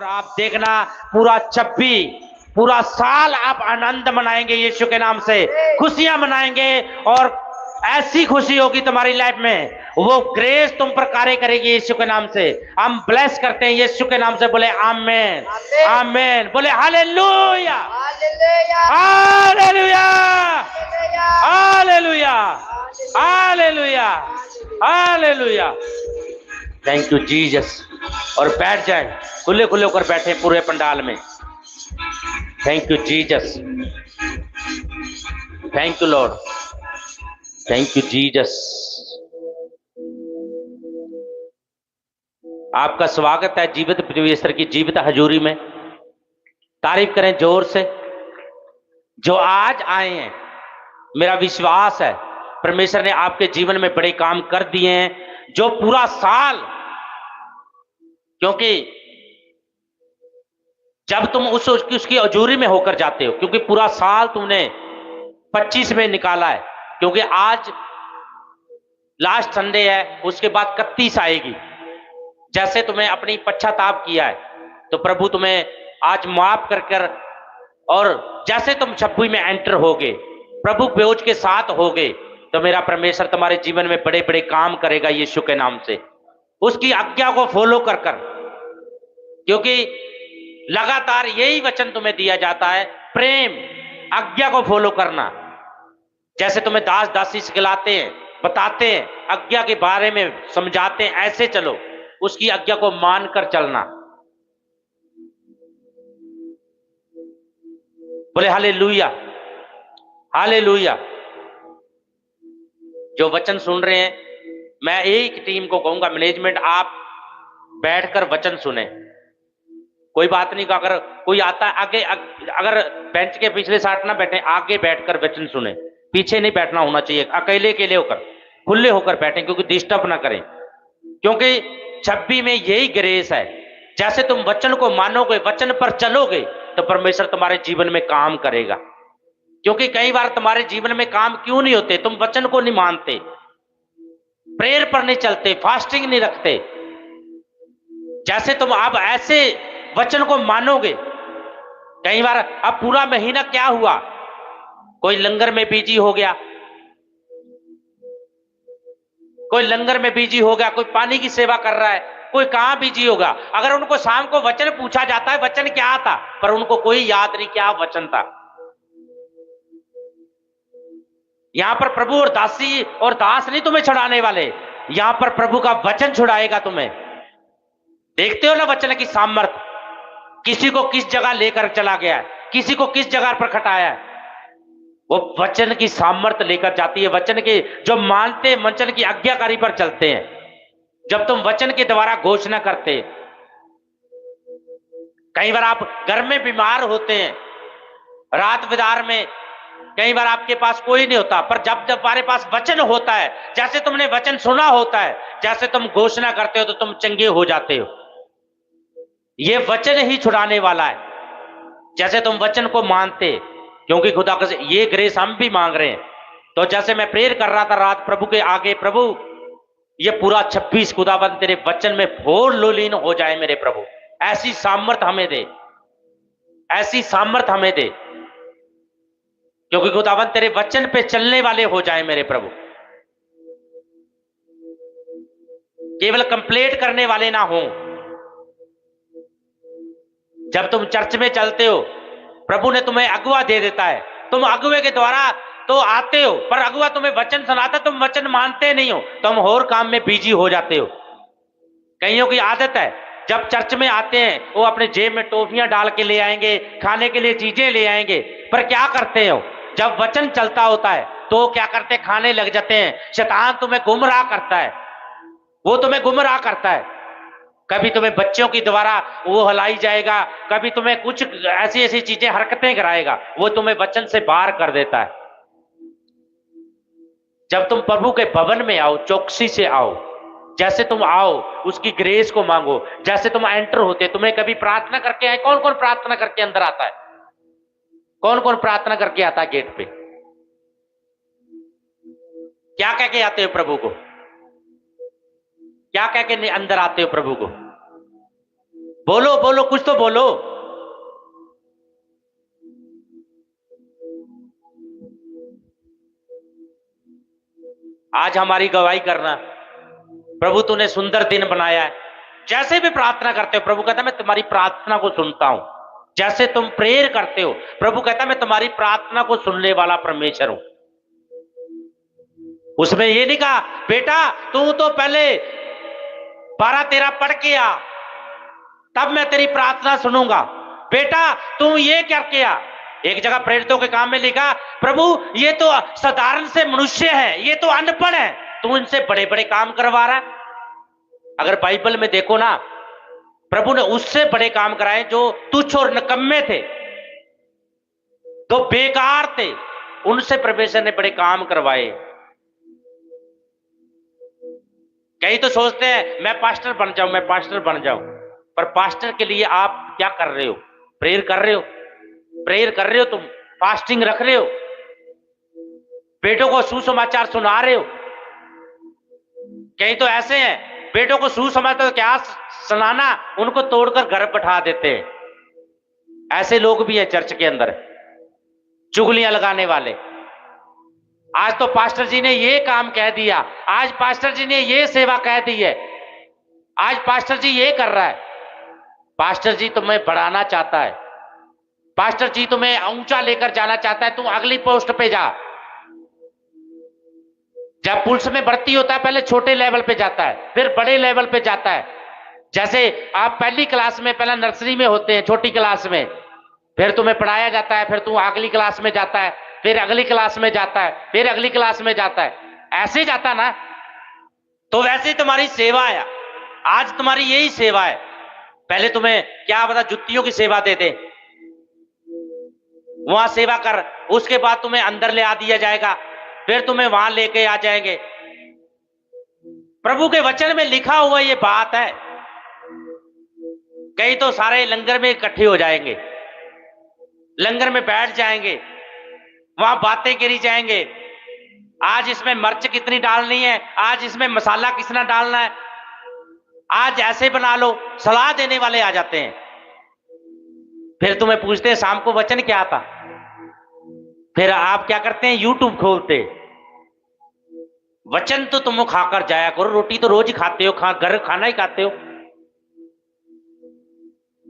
और आप देखना पूरा 26 पूरा साल आप आनंद मनाएंगे यीशु के नाम से, खुशियां मनाएंगे और ऐसी खुशी होगी तुम्हारी लाइफ में, वो ग्रेस तुम पर कार्य करेगी यीशु के नाम से। हम ब्लेस करते हैं यीशु के नाम से, बोले आमेन आमेन, बोले hallelujah hallelujah hallelujah hallelujah hallelujah. Thank you Jesus. और बैठ जाए, खुले खुले होकर बैठे पूरे पंडाल में। Thank you Jesus, thank you Lord, thank you Jesus. आपका स्वागत है जीवित परमेश्वर की जीवित हजूरी में। तारीफ करें जोर से। जो आज आए हैं, मेरा विश्वास है परमेश्वर ने आपके जीवन में बड़े काम कर दिए हैं। जो पूरा साल, क्योंकि जब तुम उसकी हजूरी में होकर जाते हो, क्योंकि पूरा साल तुमने 25 में निकाला है, क्योंकि आज लास्ट संडे है, उसके बाद 31 आएगी। जैसे तुम्हें अपनी पश्चाताप किया है तो प्रभु तुम्हें आज माफ कर कर, और जैसे तुम 26 में एंटर होगे, प्रभु बेज के साथ होगे, तो मेरा परमेश्वर तुम्हारे जीवन में बड़े बड़े काम करेगा यीशु के नाम से। उसकी आज्ञा को फॉलो कर कर, क्योंकि लगातार यही वचन तुम्हें दिया जाता है, प्रेम, आज्ञा को फॉलो करना। जैसे तुम्हें दास दासी सिखलाते हैं, बताते हैं, आज्ञा के बारे में समझाते हैं, ऐसे चलो, उसकी आज्ञा को मानकर चलना। बोले हालेलुया हालेलुया। जो वचन सुन रहे हैं, मैं एक टीम को कहूंगा, मैनेजमेंट, आप बैठकर वचन सुने। कोई बात नहीं, अगर कोई आता है आगे, अगर बेंच के पिछले साइड ना बैठे, आगे बैठकर वचन सुने, पीछे नहीं बैठना होना चाहिए, अकेले अकेले होकर खुले होकर बैठें, क्योंकि डिस्टर्ब ना करें। क्योंकि 26 में यही ग्रेस है, जैसे तुम वचन को मानोगे, वचन पर चलोगे, तो परमेश्वर तुम्हारे जीवन में काम करेगा। क्योंकि कई बार तुम्हारे जीवन में काम क्यों नहीं होते, तुम वचन को नहीं मानते, प्रेयर पर नहीं चलते, फास्टिंग नहीं रखते। जैसे तुम अब ऐसे वचन को मानोगे, कई बार अब पूरा महीना क्या हुआ, कोई लंगर में बिजी हो गया, कोई लंगर में बिजी हो गया, कोई पानी की सेवा कर रहा है, कोई कहां बिजी होगा। अगर उनको शाम को वचन पूछा जाता है, वचन क्या था, पर उनको कोई याद नहीं क्या वचन था। यहां पर प्रभु और दासी और दास नहीं तुम्हें छुड़ाने वाले, यहां पर प्रभु का वचन छुड़ाएगा तुम्हें। देखते हो ना वचन की सामर्थ, किसी को किस जगह लेकर चला गया है, किसी को किस जगह पर खटाया है, वो वचन की सामर्थ लेकर जाती है। वचन के जो मानते, वचन की आज्ञाकारी पर चलते हैं, जब तुम वचन के द्वारा घोषणा करते। कई बार आप घर में बीमार होते हैं, रात बिदार में, कई बार आपके पास कोई नहीं होता, पर जब जब हमारे पास वचन होता है, जैसे तुमने वचन सुना होता है, जैसे तुम घोषणा करते हो, तो तुम चंगे हो जाते हो। ये वचन ही छुड़ाने वाला है, जैसे तुम वचन को मानते। क्योंकि खुदा का ये ग्रेस हम भी मांग रहे हैं। तो जैसे मैं प्रेयर कर रहा था रात प्रभु के आगे, प्रभु ये पूरा 26 खुदाबंद तेरे वचन में भोर लोलीन हो जाए मेरे प्रभु, ऐसी सामर्थ हमें दे, ऐसी सामर्थ हमें दे, क्योंकि खुदाबंद तेरे वचन पे चलने वाले हो जाए मेरे प्रभु, केवल कंप्लीट करने वाले ना हो। जब तुम चर्च में चलते हो, प्रभु ने तुम्हें अगुआ दे देता है, तुम अगुए के द्वारा तो आते हो, पर अगुआ तुम्हें वचन सुनाता, तुम वचन मानते नहीं हो, तुम और काम में बिजी हो जाते हो। कईयों की आदत है, जब चर्च में आते हैं वो अपने जेब में टॉफियां डाल के ले आएंगे, खाने के लिए चीजें ले आएंगे, पर क्या करते हो, जब वचन चलता होता है तो क्या करते, खाने लग जाते हैं। शैतान तुम्हें गुमराह करता है, वो तुम्हें गुमराह करता है। कभी तुम्हें बच्चों की द्वारा वो हलाई जाएगा, कभी तुम्हें कुछ ऐसी ऐसी चीजें, हरकतें कराएगा, वो तुम्हें वचन से बाहर कर देता है। जब तुम प्रभु के भवन में आओ, चौकसी से आओ, जैसे तुम आओ उसकी ग्रेस को मांगो। जैसे तुम एंटर होते, तुम्हें कभी प्रार्थना करके आए, कौन कौन प्रार्थना करके अंदर आता है, कौन कौन प्रार्थना करके आता है गेट पे, क्या कह के आते हो प्रभु को, क्या कह के अंदर आते हो प्रभु को। बोलो बोलो, कुछ तो बोलो। आज हमारी गवाही करना, प्रभु तूने सुंदर दिन बनाया है। जैसे भी प्रार्थना करते हो, प्रभु कहता है मैं तुम्हारी प्रार्थना को सुनता हूं। जैसे तुम प्रेयर करते हो, प्रभु कहता है मैं तुम्हारी प्रार्थना को सुनने वाला परमेश्वर हूं। उसमें ये नहीं कहा बेटा तू तो पहले 12-13 पढ़ के आ, तब मैं तेरी प्रार्थना सुनूंगा। बेटा तू ये करके आ। एक जगह प्रेरितों के काम में लिखा प्रभु ये तो साधारण से मनुष्य है, ये तो अनपढ़ है, तू इनसे बड़े बड़े काम करवा रहा है। अगर बाइबल में देखो ना, प्रभु ने उससे बड़े काम कराए जो तुच्छ और निकम्मे थे, तो बेकार थे, उनसे परमेश्वर ने बड़े काम करवाए। कई तो सोचते हैं मैं पास्टर बन जाऊं, मैं पास्टर बन जाऊं, पर पास्टर के लिए आप क्या कर रहे हो? प्रेयर कर रहे हो? प्रेयर कर रहे हो? तुम फास्टिंग रख रहे हो? बेटों को सुसमाचार सुना रहे हो? कई तो ऐसे हैं बेटों को सुसमाचार क्या सुनाना, उनको तोड़कर घर बैठा देते हैं। ऐसे लोग भी हैं चर्च के अंदर, चुगलियां लगाने वाले। आज तो पास्टर जी ने ये काम कह दिया, आज पास्टर जी ने ये सेवा कह दी है, आज पास्टर जी ये कर रहा है। पास्टर जी तुम्हें बढ़ाना चाहता है, पास्टर जी तुम्हें ऊंचा लेकर जाना चाहता है, तुम अगली पोस्ट पे जा। जब पुलिस में भर्ती होता है पहले छोटे लेवल पे जाता है, फिर बड़े लेवल पे जाता है। जैसे आप पहली क्लास में, पहला नर्सरी में होते हैं, छोटी क्लास में, फिर तुम्हें पढ़ाया जाता है, फिर तू अगली क्लास में जाता है, फिर अगली क्लास में जाता है, फिर अगली क्लास में जाता है, ऐसे जाता ना। तो वैसे ही तुम्हारी सेवा है, आज तुम्हारी यही सेवा है। पहले तुम्हें क्या पता जुत्तियों की सेवा देते, वहां सेवा कर, उसके बाद तुम्हें अंदर ले आ दिया जाएगा, फिर तुम्हें वहां लेके आ जाएंगे। प्रभु के वचन में लिखा हुआ ये बात है। कई तो सारे लंगर में इकट्ठे हो जाएंगे, लंगर में बैठ जाएंगे, वहां बातें करी जाएंगे, आज इसमें मिर्च कितनी डालनी है, आज इसमें मसाला कितना डालना है, आज ऐसे बना लो, सलाह देने वाले आ जाते हैं। फिर तुम्हें पूछते हैं शाम को वचन क्या था, फिर आप क्या करते हैं? यूट्यूब खोलते। वचन तो तुम खाकर जाया करो, रोटी तो रोज ही खाते हो, घर खाना ही खाते हो।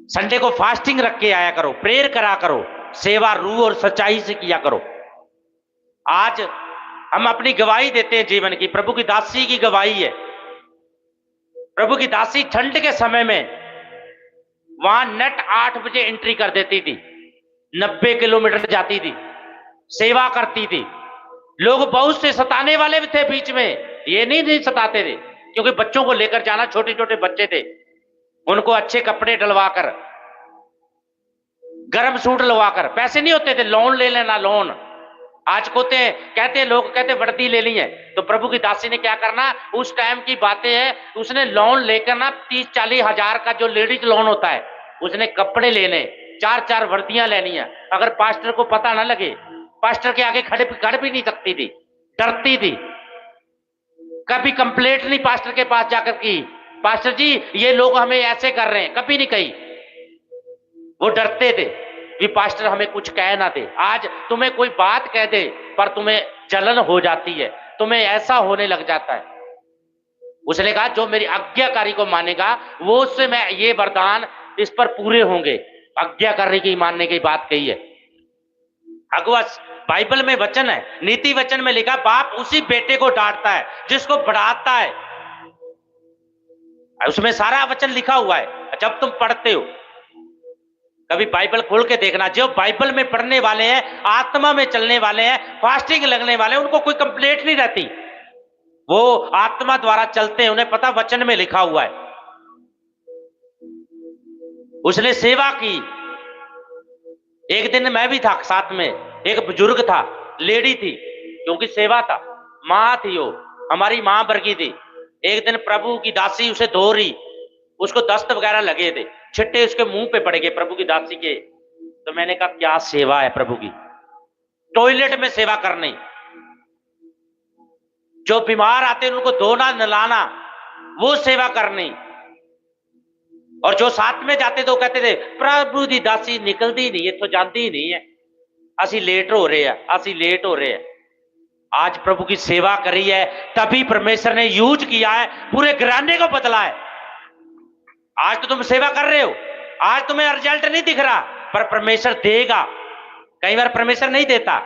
संडे को फास्टिंग रख के आया करो, प्रेयर करा करो, सेवा रूह और सच्चाई से किया करो। आज हम अपनी गवाही देते हैं जीवन की, प्रभु की दासी की गवाही है। प्रभु की दासी ठंड के समय में वहां नेट 8 बजे एंट्री कर देती थी, 90 किलोमीटर जाती थी, सेवा करती थी। लोग बहुत से सताने वाले भी थे बीच में, ये नहीं सताते थे, क्योंकि बच्चों को लेकर जाना, छोटे छोटे बच्चे थे, उनको अच्छे कपड़े डलवाकर, गर्म सूट लवाकर, पैसे नहीं होते थे, लोन ले लेना, लोन। आज कहते हैं लोग, कहते वर्दी ले ली है, तो प्रभु की दासी ने क्या करना, उस टाइम की बातें हैं, उसने लोन लेकर ना 30-40 हजार का जो लेडीज लोन होता है, उसने कपड़े लेने, 4-4 वर्दियां लेनी है। अगर पास्टर को पता ना लगे, पास्टर के आगे खड़ भी नहीं सकती थी, डरती थी। कभी कंप्लेंट नहीं पास्टर के पास जाकर की, पास्टर जी ये लोग हमें ऐसे कर रहे हैं, कभी नहीं कही। वो डरते थे कि पास्टर हमें कुछ कह ना दे। आज तुम्हें कोई बात कह दे पर तुम्हें जलन हो जाती है, तुम्हें ऐसा होने लग जाता है। उसने कहा जो मेरी आज्ञाकारी को मानेगा वो, उससे मैं ये वरदान इस पर पूरे होंगे। आज्ञाकारी की मानने की बात कही है। अगवा बाइबल में वचन है, नीति वचन में लिखा बाप उसी बेटे को डांटता है जिसको बढ़ाता है। उसमें सारा वचन लिखा हुआ है। जब तुम पढ़ते हो, कभी बाइबल खोल के देखना, जो बाइबल में पढ़ने वाले हैं, आत्मा में चलने वाले हैं, फास्टिंग लगने वाले हैं, उनको कोई कंप्लेंट नहीं रहती। वो आत्मा द्वारा चलते हैं, उन्हें पता वचन में लिखा हुआ है। उसने सेवा की। एक दिन मैं भी था साथ में, एक बुजुर्ग था, लेडी थी, क्योंकि सेवा था, मां थी, वो हमारी मां वर्गी थी। एक दिन प्रभु की दासी उसे धो रही, उसको दस्त वगैरह लगे थे, छिट्टे उसके मुंह पे पड़ गए प्रभु की दासी के। तो मैंने कहा क्या सेवा है प्रभु की, टॉयलेट में सेवा करनी, जो बीमार आते हैं उनको धोना नलाना, वो सेवा करनी। और जो साथ में जाते थे वो कहते थे प्रभु दी दासी निकलती नहीं, इतो जाती ही नहीं है, असी लेट हो रहे हैं, असी लेट हो रहे हैं। आज प्रभु की सेवा करी है तभी परमेश्वर ने यूज किया है, पूरे घराने को बदला है। आज तो तुम सेवा कर रहे हो, आज तुम्हें रिजल्ट नहीं दिख रहा, पर परमेश्वर देगा। कई बार परमेश्वर नहीं देता।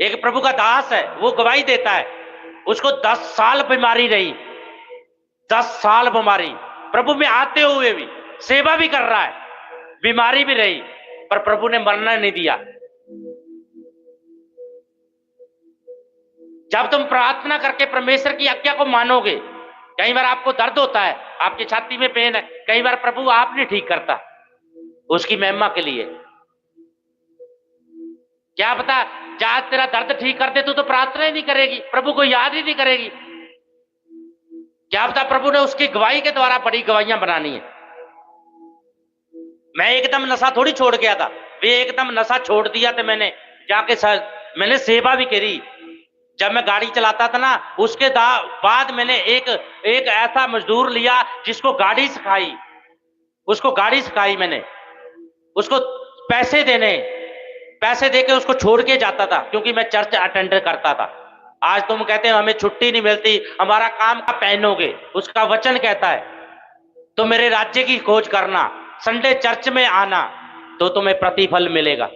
एक प्रभु का दास है, वो गवाही देता है, उसको 10 साल बीमारी रही, 10 साल बीमारी, प्रभु में आते हुए भी सेवा भी कर रहा है, बीमारी भी रही, पर प्रभु ने मरना नहीं दिया। जब तुम प्रार्थना करके परमेश्वर की आज्ञा को मानोगे, कई बार आपको दर्द होता है, आपकी छाती में पेन है, कई बार प्रभु आप नहीं ठीक करता, उसकी महिमा के लिए। क्या पता जहां तेरा दर्द ठीक कर दे तो प्रार्थना ही नहीं करेगी, प्रभु को याद ही नहीं करेगी। क्या पता प्रभु ने उसकी गवाही के द्वारा बड़ी गवाहियां बनानी है। मैं एकदम नशा थोड़ी छोड़ गया था, वे एकदम नशा छोड़ दिया था मैंने जाके, मैंने सेवा भी करी। जब मैं गाड़ी चलाता था ना, उसके बाद मैंने एक ऐसा मजदूर लिया जिसको गाड़ी सिखाई, उसको गाड़ी सिखाई मैंने, उसको पैसे देके उसको छोड़ के जाता था, क्योंकि मैं चर्च अटेंड करता था। आज तुम कहते हो हमें छुट्टी नहीं मिलती, हमारा काम का पहनोगे, उसका वचन कहता है तो मेरे राज्य की खोज करना, संडे चर्च में आना, तो तुम्हें प्रतिफल मिलेगा।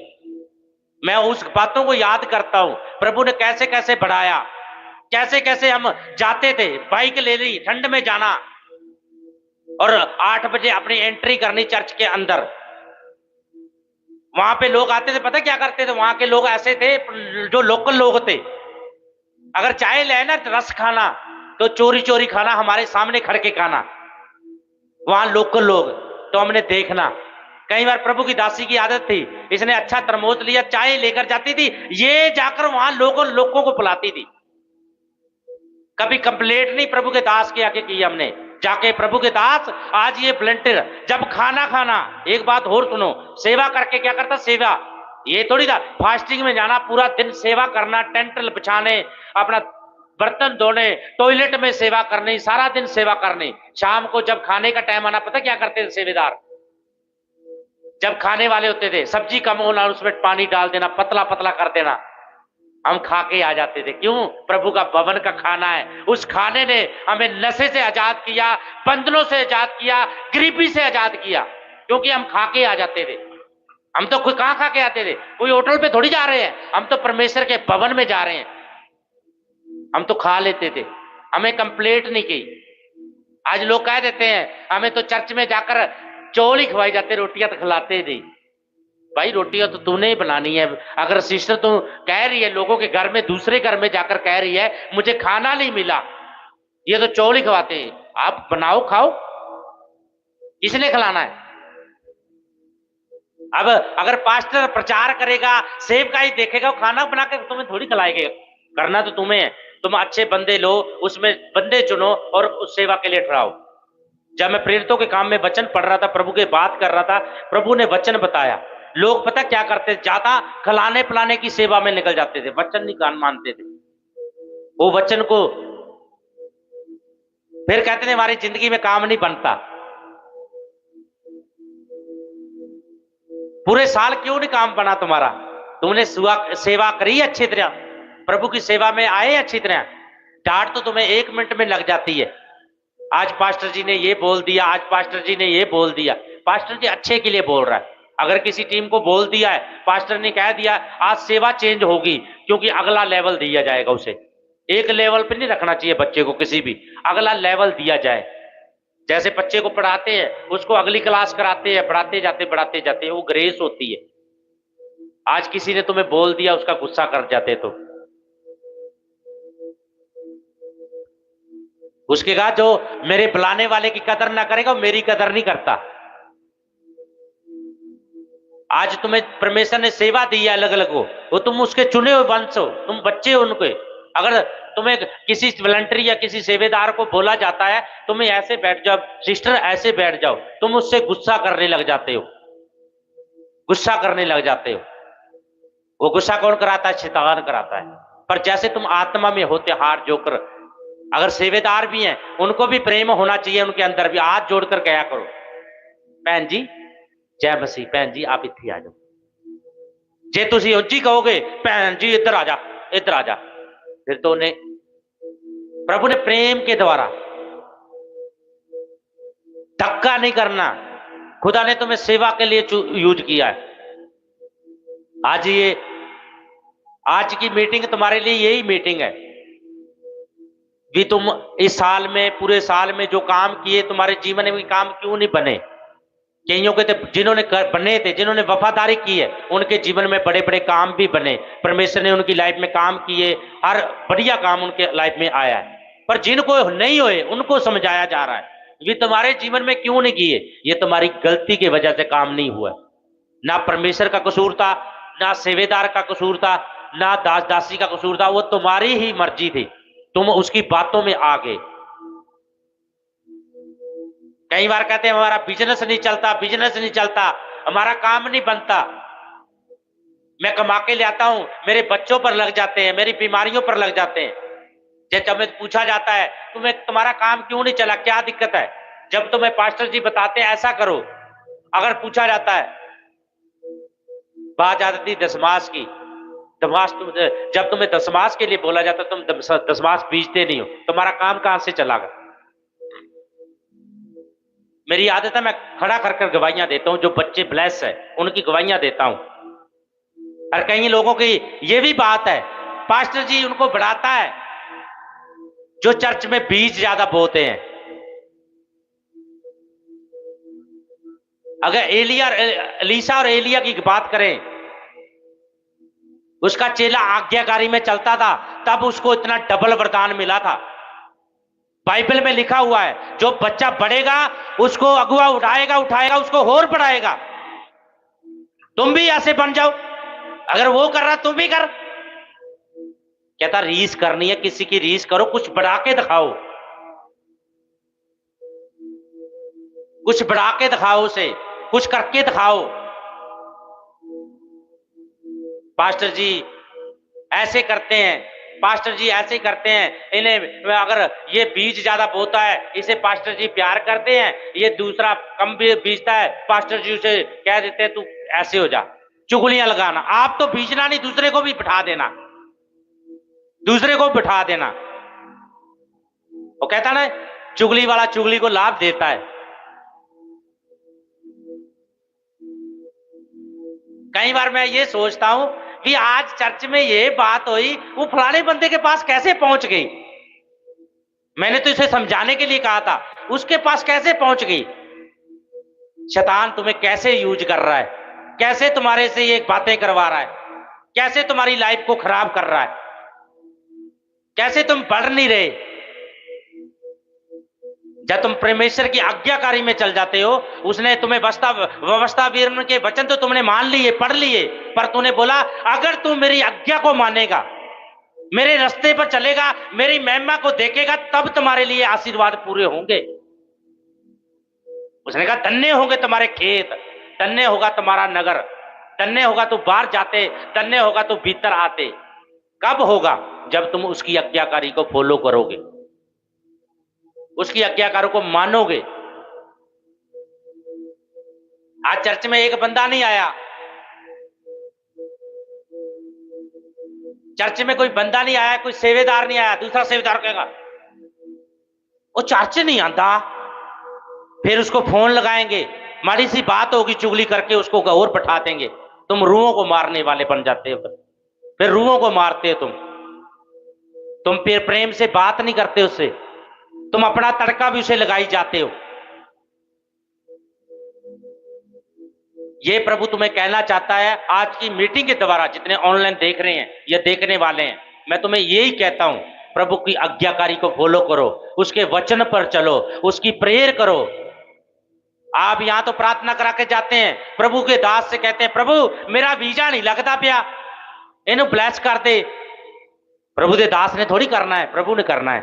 मैं उस बातों को याद करता हूं, प्रभु ने कैसे कैसे बढ़ाया, कैसे कैसे हम जाते थे, बाइक ले ली, ठंड में जाना, और 8 बजे अपनी एंट्री करनी चर्च के अंदर। वहां पे लोग आते थे, पता क्या करते थे, वहां के लोग ऐसे थे जो लोकल लोग थे, अगर चाय ले ना रस खाना तो चोरी चोरी खाना, हमारे सामने खड़ के खाना, वहां लोकल लोग, तो हमने देखना। कई बार प्रभु की दासी की आदत थी, इसने अच्छा तरमोज लिया, चाय लेकर जाती थी, ये जाकर वहां लोगों को बुलाती थी। कभी कंप्लेंट नहीं प्रभु के दास के आगे की हमने जाके, प्रभु के दास आज ये वॉलंटियर जब खाना, एक बात और सुनो, सेवा करके क्या करता, सेवा ये थोड़ी था फास्टिंग में जाना, पूरा दिन सेवा करना, टेंट बिछाने, अपना बर्तन धोने, टॉयलेट में सेवा करनी, सारा दिन सेवा करनी। शाम को जब खाने का टाइम आना, पता क्या करते थे सेवेदार, जब खाने वाले होते थे, सब्जी कम होना, उसमें पानी डाल देना, पतला पतला कर देना, हम खा के आ जाते थे। क्यों? प्रभु का भवन का खाना है, उस खाने ने हमें नशे से आजाद किया, बंधनों से आजाद किया, गरीबी से आजाद किया, क्योंकि हम खा के आ जाते थे। हम तो कोई कहां खा के आते थे, कोई होटल पे थोड़ी जा रहे हैं, हम तो परमेश्वर के भवन में जा रहे हैं, हम तो खा लेते थे, हमें कंप्लेंट नहीं की। आज लोग कह देते हैं हमें तो चर्च में जाकर चौल ही खवाई जाते, रोटियां तो खिलाते नहीं। भाई रोटियां तो तूने ही बनानी है। अगर सिस्टर तू कह रही है लोगों के घर में, दूसरे घर में जाकर कह रही है मुझे खाना नहीं मिला, ये तो चौल ही खवाते हैं, आप बनाओ खाओ, किसने खिलाना है? अब अगर पास्टर प्रचार करेगा, सेब का ही देखेगा, खाना बना के तुम्हें थोड़ी खिलाएगा, करना तो तुम्हें है। तुम अच्छे बंदे लो, उसमें बंदे चुनो और उस सेवा के लिए ठहराओ। जब मैं प्रेरितों के काम में वचन पढ़ रहा था, प्रभु के बात कर रहा था, प्रभु ने वचन बताया, लोग पता क्या करते, ज्यादा खिलाने पिलाने की सेवा में निकल जाते थे, वचन नहीं कान मानते थे, वो वचन को फिर कहते थे हमारी जिंदगी में काम नहीं बनता। पूरे साल क्यों नहीं काम बना तुम्हारा? तुमने सेवा करी अच्छी तरह, प्रभु की सेवा में आए अच्छी तरह, डांट तो तुम्हें 1 मिनट में लग जाती है। आज पास्टर जी ने ये बोल दिया, आज पास्टर जी ने ये बोल दिया, पास्टर जी अच्छे के लिए बोल रहा है। अगर किसी टीम को बोल दिया है, पास्टर ने कह दिया आज सेवा चेंज होगी, क्योंकि अगला लेवल दिया जाएगा उसे। एक लेवल पे नहीं रखना चाहिए बच्चे को, किसी भी अगला लेवल दिया जाए। जैसे बच्चे को पढ़ाते हैं, उसको अगली क्लास कराते हैं, बढ़ाते जाते, वो ग्रेस होती है। आज किसी ने तुम्हें बोल दिया, उसका गुस्सा कर जाते, तो उसके बाद जो मेरे बुलाने वाले की कदर ना करेगा, मेरी कदर नहीं करता। आज तुम्हें परमेश्वर ने सेवा दी है अलग अलग हो, वो तुम उसके चुने हुए वंश हो, तुम बच्चे हो उनके। अगर तुम्हें किसी वॉलंटियर या किसी सेवेदार को बोला जाता है तुम्हें ऐसे बैठ जाओ, सिस्टर ऐसे बैठ जाओ, तुम उससे गुस्सा करने लग जाते हो, गुस्सा करने लग जाते हो। वो गुस्सा कौन कराता है? शैतान कराता है। पर जैसे तुम आत्मा में होते हार जोकर अगर सेवेदार भी हैं उनको भी प्रेम होना चाहिए, उनके अंदर भी हाथ जोड़कर कहा करो, भैन जी जय मसीह, भैन जी आप इत्थे आ जाओ। जे तुसी उंजी कहोगे भैन जी इधर आ जा, इधर आ जा, फिर तो उन्हें प्रभु ने प्रेम के द्वारा, धक्का नहीं करना। खुदा ने तुम्हें सेवा के लिए यूज किया है। आज की मीटिंग तुम्हारे लिए यही मीटिंग है कि तुम इस साल में, पूरे साल में जो काम किए, तुम्हारे जीवन में काम क्यों नहीं बने। कईयों के तो जिन्होंने बने थे, जिन्होंने वफादारी की है, उनके जीवन में बड़े बड़े काम भी बने, परमेश्वर ने उनकी लाइफ में काम किए, हर बढ़िया काम उनके लाइफ में आया है। पर जिनको नहीं हुए उनको समझाया जा रहा है ये तुम्हारे जीवन में क्यों नहीं किए, ये तुम्हारी गलती की वजह से काम नहीं हुआ। ना परमेश्वर का कसूर था, ना सेवेदार का कसूर था, ना दास दासी का कसूर था, वो तुम्हारी ही मर्जी थी, तुम उसकी बातों में आ गए। कई बार कहते हैं हमारा बिजनेस नहीं चलता, बिजनेस नहीं चलता, हमारा काम नहीं बनता, मैं कमा के ले आता हूं, मेरे बच्चों पर लग जाते हैं, मेरी बीमारियों पर लग जाते हैं। जब हमें पूछा जाता है तुम्हारा काम क्यों नहीं चला, क्या दिक्कत है, जब तुम्हें पास्टर जी बताते हैं ऐसा करो, अगर पूछा जाता है, बात आती थी दशमास की, जब तुम्हें दशमास के लिए बोला जाता तुम दशमास बीजते नहीं हो, तुम्हारा काम कहां से चलागा। मेरी आदत है मैं खड़ा कर गवाहियां देता हूं, जो बच्चे ब्लेस है उनकी गवाहियां देता हूं। और कई लोगों की ये भी बात है, पास्टर जी उनको बढ़ाता है जो चर्च में बीज ज्यादा बोते हैं। अगर एलीशा और एलिया की बात करें, उसका चेला आज्ञाकारी में चलता था, तब उसको इतना डबल वरदान मिला था। बाइबल में लिखा हुआ है जो बच्चा बढ़ेगा उसको अगुआ उठाएगा, उसको और बढ़ाएगा। तुम भी ऐसे बन जाओ, अगर वो कर रहा तुम भी कर। कहता रीस करनी है, किसी की रीस करो, कुछ बढ़ा के दिखाओ, कुछ बढ़ा के दिखाओ, उसे कुछ करके दिखाओ। पास्टर जी ऐसे करते हैं, पास्टर जी ऐसे करते हैं, इन्हें अगर ये बीज ज्यादा बोता है इसे पास्टर जी प्यार करते हैं, ये दूसरा कम बीजता है, पास्टर जी उसे कह देते हैं तू ऐसे हो जा। चुगलियां लगाना, आप तो बीजना नहीं, दूसरे को भी बिठा देना, दूसरे को बिठा देना। वो कहता ना चुगली वाला चुगली को लाभ देता है। कई बार मैं ये सोचता हूं कि आज चर्च में ये बात हुई, वो फलाने बंदे के पास कैसे पहुंच गई, मैंने तो इसे समझाने के लिए कहा था, उसके पास कैसे पहुंच गई। शैतान तुम्हें कैसे यूज कर रहा है, कैसे तुम्हारे से ये बातें करवा रहा है, कैसे तुम्हारी लाइफ को खराब कर रहा है, कैसे तुम बढ़ नहीं रहे। जब तुम परमेश्वर की आज्ञाकारी में चल जाते हो, उसने तुम्हें व्यवस्था वीर के वचन तो तुमने मान लिए, पढ़ लिए, पर तूने बोला अगर तू मेरी आज्ञा को मानेगा, मेरे रास्ते पर चलेगा, मेरी महिमा को देखेगा, तब तुम्हारे लिए आशीर्वाद पूरे होंगे। उसने कहा धन्य होंगे तुम्हारे खेत, धन्य होगा तुम्हारा नगर, धन्य होगा तू बाहर जाते, धन्य होगा तू भीतर आते। कब होगा? जब तुम उसकी आज्ञाकारी को फॉलो करोगे, उसकी आज्ञाकारों को मानोगे। आज चर्च में एक बंदा नहीं आया, चर्च में कोई बंदा नहीं आया, कोई सेवेदार नहीं आया, दूसरा सेवेदार कहेगा वो चर्च नहीं आता, फिर उसको फोन लगाएंगे, माड़ी सी बात होगी, चुगली करके उसको और बैठा देंगे। तुम रूहों को मारने वाले बन जाते हो, फिर रूहों को मारते हो तुम फिर प्रेम से बात नहीं करते उससे, तुम अपना तड़का भी उसे लगाई जाते हो। ये प्रभु तुम्हें कहना चाहता है आज की मीटिंग के द्वारा, जितने ऑनलाइन देख रहे हैं या देखने वाले हैं, मैं तुम्हें यही कहता हूं, प्रभु की आज्ञाकारी को फॉलो करो, उसके वचन पर चलो, उसकी प्रेयर करो। आप यहां तो प्रार्थना करा के जाते हैं, प्रभु के दास से कहते हैं प्रभु मेरा वीजा नहीं लगता पिया, इन्हें ब्लेस कर दे। प्रभु के दास ने थोड़ी करना है, प्रभु ने करना है,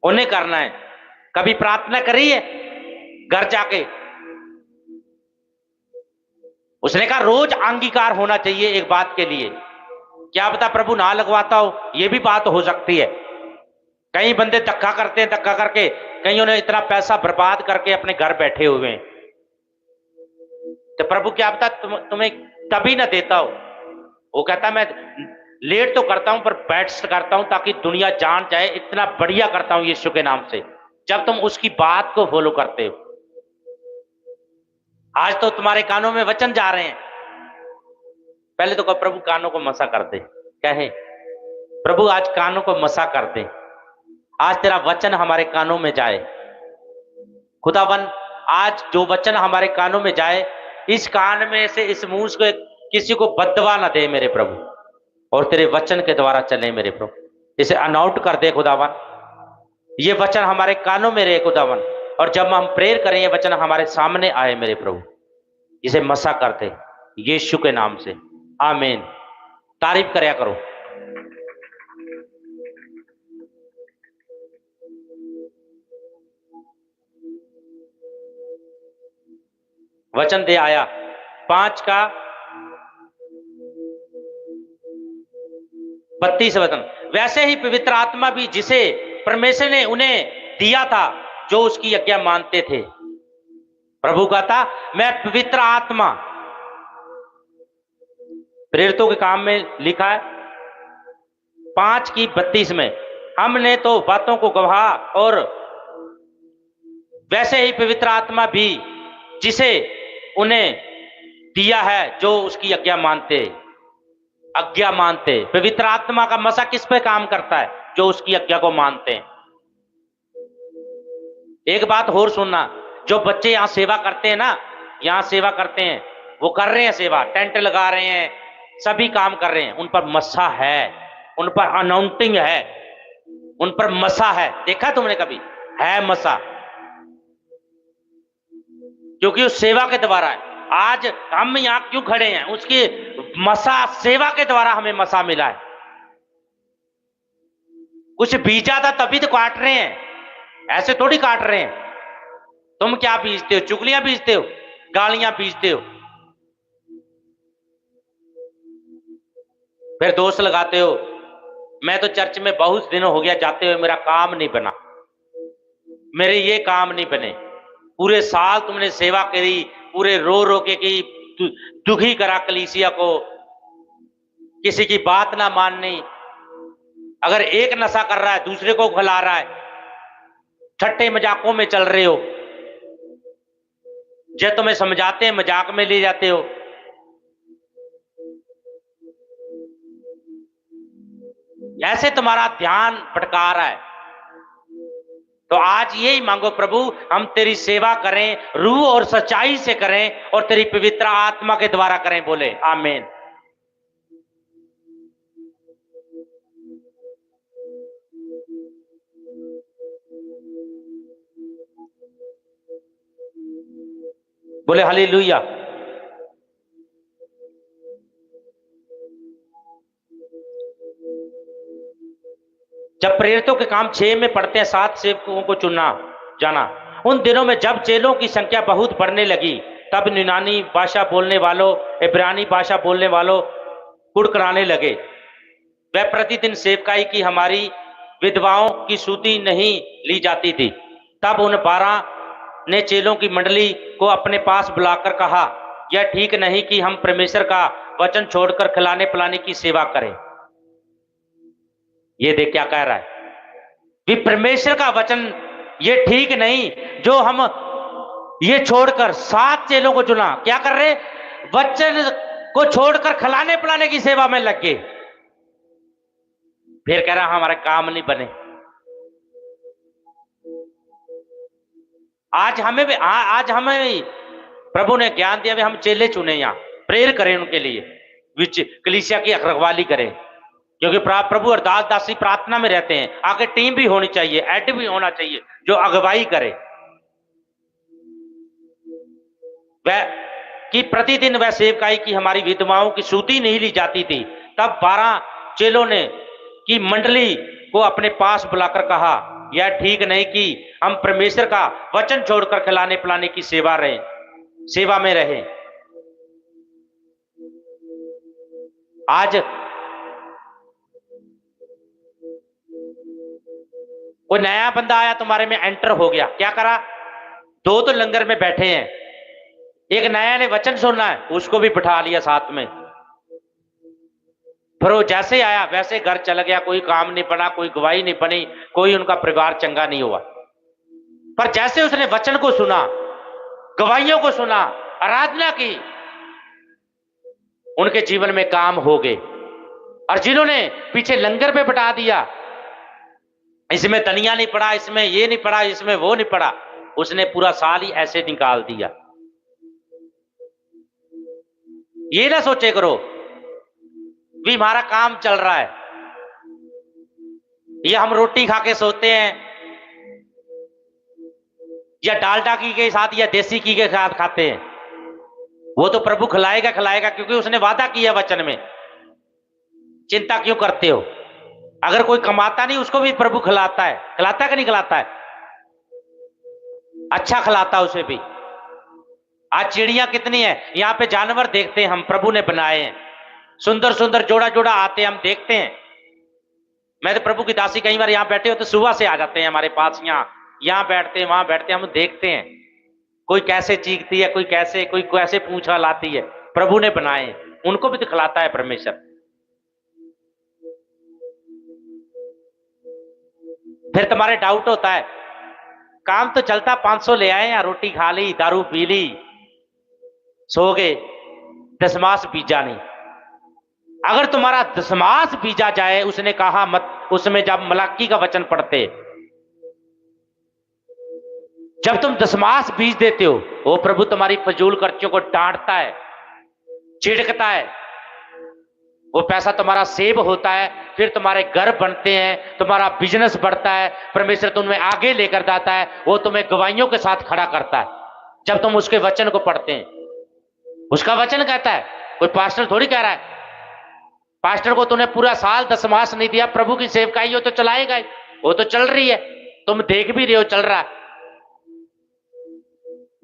उन्हें करना है। कभी प्रार्थना करी है घर जाके? उसने कहा रोज अंगीकार होना चाहिए एक बात के लिए, क्या पता प्रभु ना लगवाता हो, यह भी बात हो सकती है। कई बंदे धक्का करते हैं, धक्का करके कईयों ने इतना पैसा बर्बाद करके अपने घर बैठे हुए हैं। तो प्रभु क्या पता तुम्हें तभी ना देता हो। वो कहता मैं लेट तो करता हूं पर बैठ करता हूं ताकि दुनिया जान जाए इतना बढ़िया करता हूं यीशु के नाम से, जब तुम उसकी बात को फॉलो करते हो। आज तो तुम्हारे कानों में वचन जा रहे हैं, पहले तो कहो प्रभु कानों को मसा कर दे, कहे प्रभु आज कानों को मसा कर दे, आज तेरा वचन हमारे कानों में जाए। खुदावन आज जो वचन हमारे कानों में जाए, इस कान में से इस मुंह को किसी को बददुआ ना दे मेरे प्रभु, और तेरे वचन के द्वारा चले मेरे प्रभु। इसे अनाउट कर दे खुदावन, ये वचन हमारे कानों में रहे खुदावन, और जब हम प्रेयर करें ये वचन हमारे सामने आए मेरे प्रभु। इसे मसा कर दे यीशु के नाम से, आमीन। तारीफ करया करो। वचन दे आया 5 का 32 वचन। वैसे ही पवित्र आत्मा भी जिसे परमेश्वर ने उन्हें दिया था जो उसकी आज्ञा मानते थे। प्रभु कहता मैं पवित्र आत्मा, प्रेरितों के काम में लिखा है 5 की 32 में, हमने तो बातों को गवाह, और वैसे ही पवित्र आत्मा भी जिसे उन्हें दिया है जो उसकी आज्ञा मानते। पवित्र आत्मा का मसा किस पे काम करता है? जो उसकी आज्ञा को मानते हैं। एक बात और सुनना, जो बच्चे यहां सेवा करते हैं ना, यहां सेवा करते हैं, वो कर रहे हैं सेवा, टेंट लगा रहे हैं, सभी काम कर रहे हैं, उन पर मसा है, उन पर अनाउंटिंग है, उन पर मसा है। देखा तुमने कभी? है मसा, क्योंकि उस सेवा के द्वारा है। आज हम यहां क्यों खड़े हैं? उसकी मसा, सेवा के द्वारा हमें मसा मिला है। कुछ बीजा था तभी तो काट रहे हैं, ऐसे थोड़ी काट रहे हैं। तुम क्या बीजते हो? चुगलियां बीजते हो, गालियां बीजते हो, फिर दोष लगाते हो मैं तो चर्च में बहुत दिन हो गया जाते हुए, मेरा काम नहीं बना, मेरे ये काम नहीं बने। पूरे साल तुमने सेवा करी, पूरे रो रो के की, दुखी करा कलीसिया को, किसी की बात ना माननी। अगर एक नशा कर रहा है दूसरे को खिला रहा है, ठट्टे मजाकों में चल रहे हो, जब तुम्हें समझाते हैं मजाक में ले जाते हो। ऐसे तुम्हारा ध्यान भटका रहा है। तो आज यही मांगो प्रभु, हम तेरी सेवा करें, रूह और सच्चाई से करें, और तेरी पवित्र आत्मा के द्वारा करें। बोले आमीन। बोले हालेलुया। जब प्रेरितों के काम 6 में पढ़ते हैं 7 सेवकों को चुनना जाना। उन दिनों में जब चेलों की संख्या बहुत बढ़ने लगी, तब यूनानी भाषा बोलने वालों, इब्रानी भाषा बोलने वालों कुड़कुड़ाने लगे। वह प्रतिदिन सेवकाई की हमारी विधवाओं की सूती नहीं ली जाती थी। तब उन 12 ने चेलों की मंडली को अपने पास बुलाकर कहा, यह ठीक नहीं कि हम परमेश्वर का वचन छोड़कर खिलाने पिलाने की सेवा करें। ये देख क्या कह रहा है कि परमेश्वर का वचन ये ठीक नहीं, जो हम ये छोड़कर 7 चेलों को चुना, क्या कर रहे? वचन को छोड़कर खिलाने पिलाने की सेवा में लग गए। फिर कह रहा हमारे काम नहीं बने। आज हमें प्रभु ने ज्ञान दिया, हम चेले चुने, यहां प्रेयर करें उनके लिए, कलीसिया की रखवाली करें, क्योंकि प्रभु अरदास दासी प्रार्थना में रहते हैं। आगे टीम भी होनी चाहिए, एड भी होना चाहिए जो अगुवाई करे। वह कि प्रतिदिन वह सेवकाई की हमारी विधवाओं की सूती नहीं ली जाती थी। तब 12 चेलों ने की मंडली को अपने पास बुलाकर कहा, यह ठीक नहीं कि हम परमेश्वर का वचन छोड़कर खिलाने पिलाने की सेवा में रहे। आज कोई नया बंदा आया तुम्हारे में, एंटर हो गया, क्या करा? दो तो लंगर में बैठे हैं, एक नया ने वचन सुनना है, उसको भी बिठा लिया साथ में। फिर वो जैसे आया वैसे घर चला गया, कोई काम नहीं बना, कोई गवाही नहीं बनी, कोई उनका परिवार चंगा नहीं हुआ। पर जैसे उसने वचन को सुना, गवाहियों को सुना, आराधना की, उनके जीवन में काम हो गए। और जिन्होंने पीछे लंगर पे बिठा दिया, इसमें धनिया नहीं पड़ा, इसमें ये नहीं पड़ा, इसमें वो नहीं पड़ा, उसने पूरा साल ही ऐसे निकाल दिया। ये ना सोचे करो भी हमारा काम चल रहा है, ये हम रोटी खा के सोते हैं, या डालडा घी के साथ या देसी घी के साथ खाते हैं। वो तो प्रभु खिलाएगा खिलाएगा, क्योंकि उसने वादा किया वचन में। चिंता क्यों करते हो? अगर कोई कमाता नहीं, उसको भी प्रभु खिलाता है। खिलाता है कि नहीं खिलाता है? अच्छा खिलाता है उसे भी। आज चिड़िया कितनी है, यहां पे जानवर देखते हैं हम, प्रभु ने बनाए हैं, सुंदर सुंदर जोड़ा जोड़ा आते हैं, हम देखते हैं। मैं तो प्रभु की दासी, कई बार यहां बैठे हो तो सुबह से आ जाते हैं हमारे पास, यहां बैठते हैं, वहां बैठते हैं, हम देखते हैं कोई कैसे चीखती है, कोई कैसे पूंछ लाती है। प्रभु ने बनाए हैं, उनको भी तो खिलाता है परमेश्वर। फिर तुम्हारे डाउट होता है, काम तो चलता, 500 ले आए, या रोटी खा ली, दारू पी ली, सो गए, दशमास बीजा नहीं। अगर तुम्हारा दशमास बीजा जाए, उसने कहा मत, उसमें जब मलाकी का वचन पढ़ते, जब तुम दशमास बीज देते हो, वो प्रभु तुम्हारी फजूल खर्चों को डांटता है, चिढ़कता है, वो पैसा तुम्हारा सेव होता है, फिर तुम्हारे घर बनते हैं, तुम्हारा बिजनेस बढ़ता है, परमेश्वर तुम्हें आगे लेकर जाता है, वो तुम्हें गवाहियों के साथ खड़ा करता है जब तुम उसके वचन को पढ़ते हैं। उसका वचन कहता है, कोई पास्टर थोड़ी कह रहा है। पास्टर को तूने पूरा साल दशमास नहीं दिया, प्रभु की सेवकाई हो तो चलाएगा, वो तो चल रही है, तुम देख भी रहे हो चल रहा है।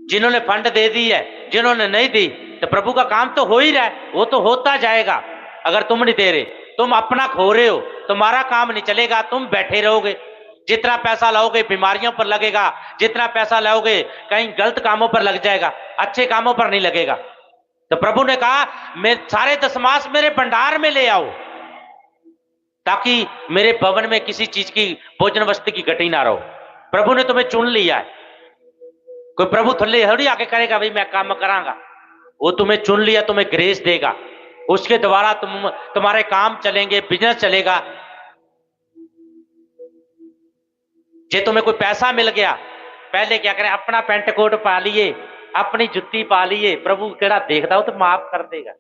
जिन्होंने फंड दे दी है, जिन्होंने नहीं दी, तो प्रभु का काम तो हो ही रहा है, वो तो होता जाएगा। अगर तुम नहीं दे रहे, तुम अपना खो रहे हो, तुम्हारा काम नहीं चलेगा, तुम बैठे रहोगे। जितना पैसा लाओगे बीमारियों पर लगेगा, जितना पैसा लाओगे कहीं गलत कामों पर लग जाएगा, अच्छे कामों पर नहीं लगेगा। तो प्रभु ने कहा, मैं सारे दशमास मेरे भंडार में ले आओ, ताकि मेरे भवन में किसी चीज की, भोजन वस्तु की घटी ना रहो। प्रभु ने तुम्हें चुन लिया है। कोई प्रभु थल्ले थोड़ी आके करेगा भाई मैं काम करांगा, वो तुम्हें चुन लिया, तुम्हें ग्रेस देगा, उसके द्वारा तुम्हारे काम चलेंगे, बिजनेस चलेगा। जे तुम्हें कोई पैसा मिल गया, पहले क्या करें, अपना पेंट कोट पा लिए, अपनी जुत्ती पा लिए, प्रभु केड़ा देखता हो तो माफ कर देगा।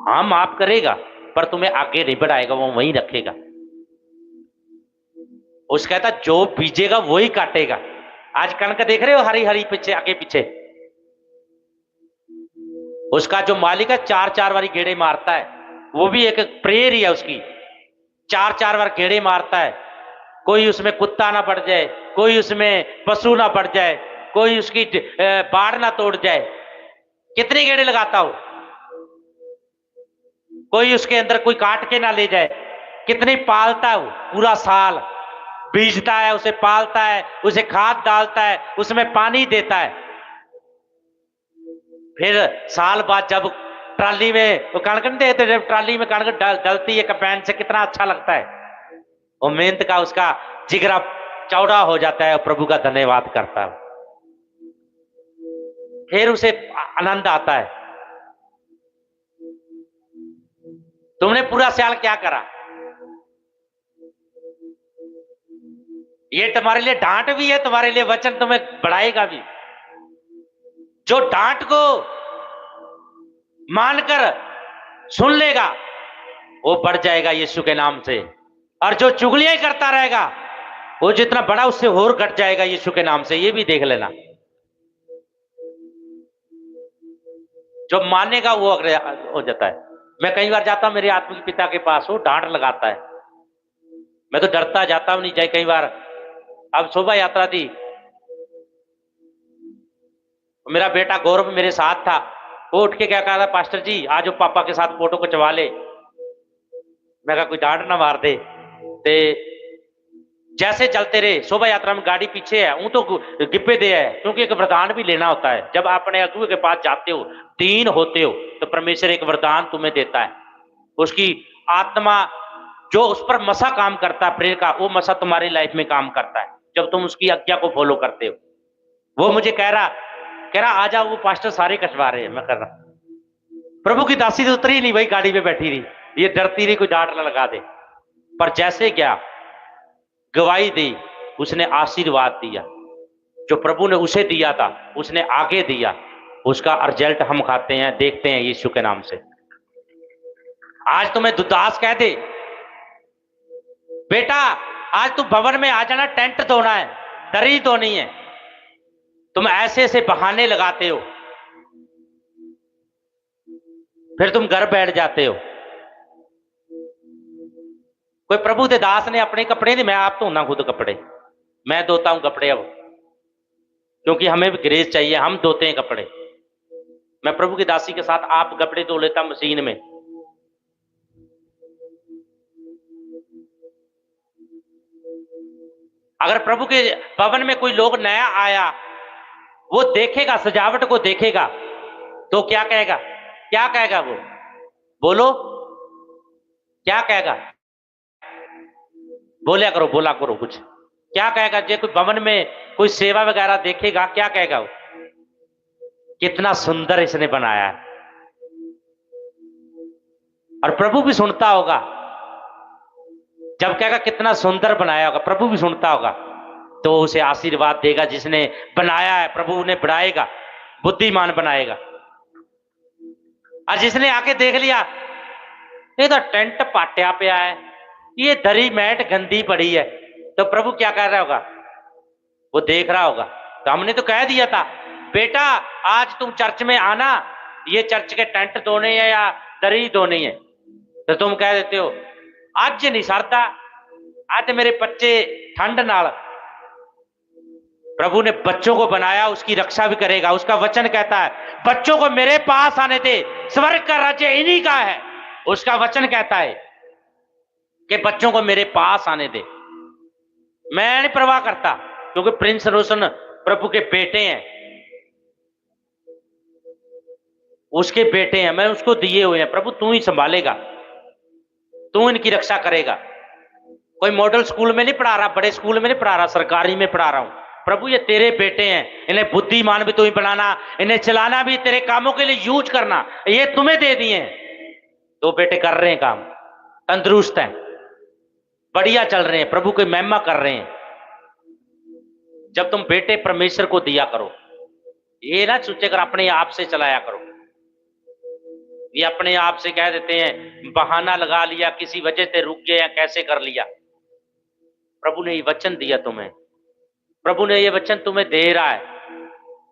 हाँ माफ करेगा, पर तुम्हें आगे नहीं बढ़ाएगा, वो वहीं रखेगा। उस कहता जो बीजेगा वही काटेगा। आज कणक देख रहे हो, हरी हरी पीछे आगे पीछे, उसका जो मालिक है 4-4 बार गेड़े मारता है, वो भी एक प्रेयर ही है उसकी, 4-4 बार गेड़े मारता है। कोई उसमें कुत्ता ना पड़ जाए, कोई उसमें पशु ना पड़ जाए, कोई उसकी बाढ़ ना तोड़ जाए। कितने गेड़े लगाता हो, कोई उसके अंदर कोई काट के ना ले जाए। कितनी पालता है वो, पूरा साल बीजता है, उसे पालता है, उसे खाद डालता है, उसमें पानी देता है। फिर साल बाद जब ट्राली में वो कणक देते, जब ट्राली में कणक डलती है कपैन से, कितना अच्छा लगता है। वो मेहनत का उसका जिगरा चौड़ा हो जाता है, प्रभु का धन्यवाद करता है। फिर उसे आनंद आता है। तुमने पूरा साल क्या करा? ये तुम्हारे लिए डांट भी है, तुम्हारे लिए वचन तुम्हें बढ़ाएगा भी। जो डांट को मानकर सुन लेगा वो बढ़ जाएगा यीशु के नाम से, और जो चुगलियां करता रहेगा वो जितना बड़ा उससे और घट जाएगा यीशु के नाम से। ये भी देख लेना, जो मानेगा वो अगले हो जाता है। मैं कई बार जाता हूं मेरे आत्मिक पिता के पास, वो डांट लगाता है, मैं तो डरता जाता हूं, नहीं जाए कई बार। अब शोभा यात्रा थी, मेरा बेटा गौरव मेरे साथ था, वो उठ के क्या कहा था, पास्टर जी आज पापा के साथ फोटो खिंचवा ले। मैं कहा कोई डांट ना मार दे। ते जैसे चलते रहे, शोभा यात्रा में गाड़ी पीछे है, ऊं तो गिप्पे दे है, क्योंकि एक वरदान भी लेना होता है। जब अपने अगुए के पास जाते हो, दीन होते हो, तो परमेश्वर एक वरदान तुम्हें देता है। उसकी आत्मा जो उस पर मसा काम करता है, प्रेर का, वो मसा तुम्हारी लाइफ में काम करता है जब तुम उसकी आज्ञा को फॉलो करते हो। वो मुझे कह रहा आ जाओ, वो पास्टर सारे कटवा रहे हैं। मैं कर रहा, प्रभु की दासी तो उतरी नहीं भाई, गाड़ी पे बैठी रही, ये डरती रही कोई डांट ना लगा दे। पर जैसे क्या गवाही दी, उसने आशीर्वाद दिया, जो प्रभु ने उसे दिया था उसने आगे दिया, उसका रिजल्ट हम खाते हैं, देखते हैं यीशु के नाम से। आज तुम्हें दुदास कह दे, बेटा आज तू भवन में आ जाना, टेंट धोना है, दरी धोनी है, तुम ऐसे ऐसे बहाने लगाते हो, फिर तुम घर बैठ जाते हो। कोई प्रभु के दास ने अपने कपड़े नहीं, मैं आप धोना खुद कपड़े, मैं धोता हूं कपड़े अब, क्योंकि हमें भी ग्रेस चाहिए, हम धोते हैं कपड़े। मैं प्रभु की दासी के साथ आप कपड़े धो लेता मशीन में। अगर प्रभु के भवन में कोई लोग नया आया, वो देखेगा, सजावट को देखेगा, तो क्या कहेगा? क्या कहेगा वो? बोलो, क्या कहेगा? बोला करो कुछ। क्या कहेगा? जो कोई भवन में कोई सेवा वगैरह देखेगा, क्या कहेगा वो? कितना सुंदर इसने बनाया है। और प्रभु भी सुनता होगा, जब कहेगा कितना सुंदर बनाया होगा, प्रभु भी सुनता होगा, तो उसे आशीर्वाद देगा। जिसने बनाया है प्रभु उन्हें बढ़ाएगा, बुद्धिमान बनाएगा। और जिसने आके देख लिया ये तो टेंट पाटिया पे है, ये दरी मैट गंदी पड़ी है, तो प्रभु क्या कर रहा होगा? वो देख रहा होगा। तो हमने तो कह दिया था, बेटा आज तुम चर्च में आना, ये चर्च के टेंट धोने है या दरी धोनी है, तो तुम कह देते हो आज नहीं सरदा, आज मेरे बच्चे ठंड नाल। प्रभु ने बच्चों को बनाया, उसकी रक्षा भी करेगा। उसका वचन कहता है बच्चों को मेरे पास आने दे, स्वर्ग का राज्य इन्हीं का है। उसका वचन कहता है कि बच्चों को मेरे पास आने दे। मैं नहीं परवाह करता, क्योंकि प्रिंस रोशन प्रभु के बेटे हैं, उसके बेटे हैं, मैं उसको दिए हुए हैं। प्रभु तू ही संभालेगा, तू इनकी रक्षा करेगा। कोई मॉडल स्कूल में नहीं पढ़ा रहा, बड़े स्कूल में नहीं पढ़ा रहा, सरकारी में पढ़ा रहा हूं। प्रभु ये तेरे बेटे हैं, इन्हें बुद्धिमान भी तू ही बनाना, इन्हें चलाना भी, तेरे कामों के लिए यूज करना, ये तुम्हें दे दिए हैं। दो बेटे कर रहे हैं काम, तंदुरुस्त हैं, बढ़िया चल रहे हैं, प्रभु की महिमा कर रहे हैं। जब तुम बेटे परमेश्वर को दिया करो, ये ना सोचे कर अपने आप से चलाया करो। ये अपने आप से कह देते हैं, बहाना लगा लिया, किसी वजह से रुक गए या कैसे कर लिया। प्रभु ने ये वचन दिया तुम्हें, प्रभु ने ये वचन तुम्हें दे रहा है,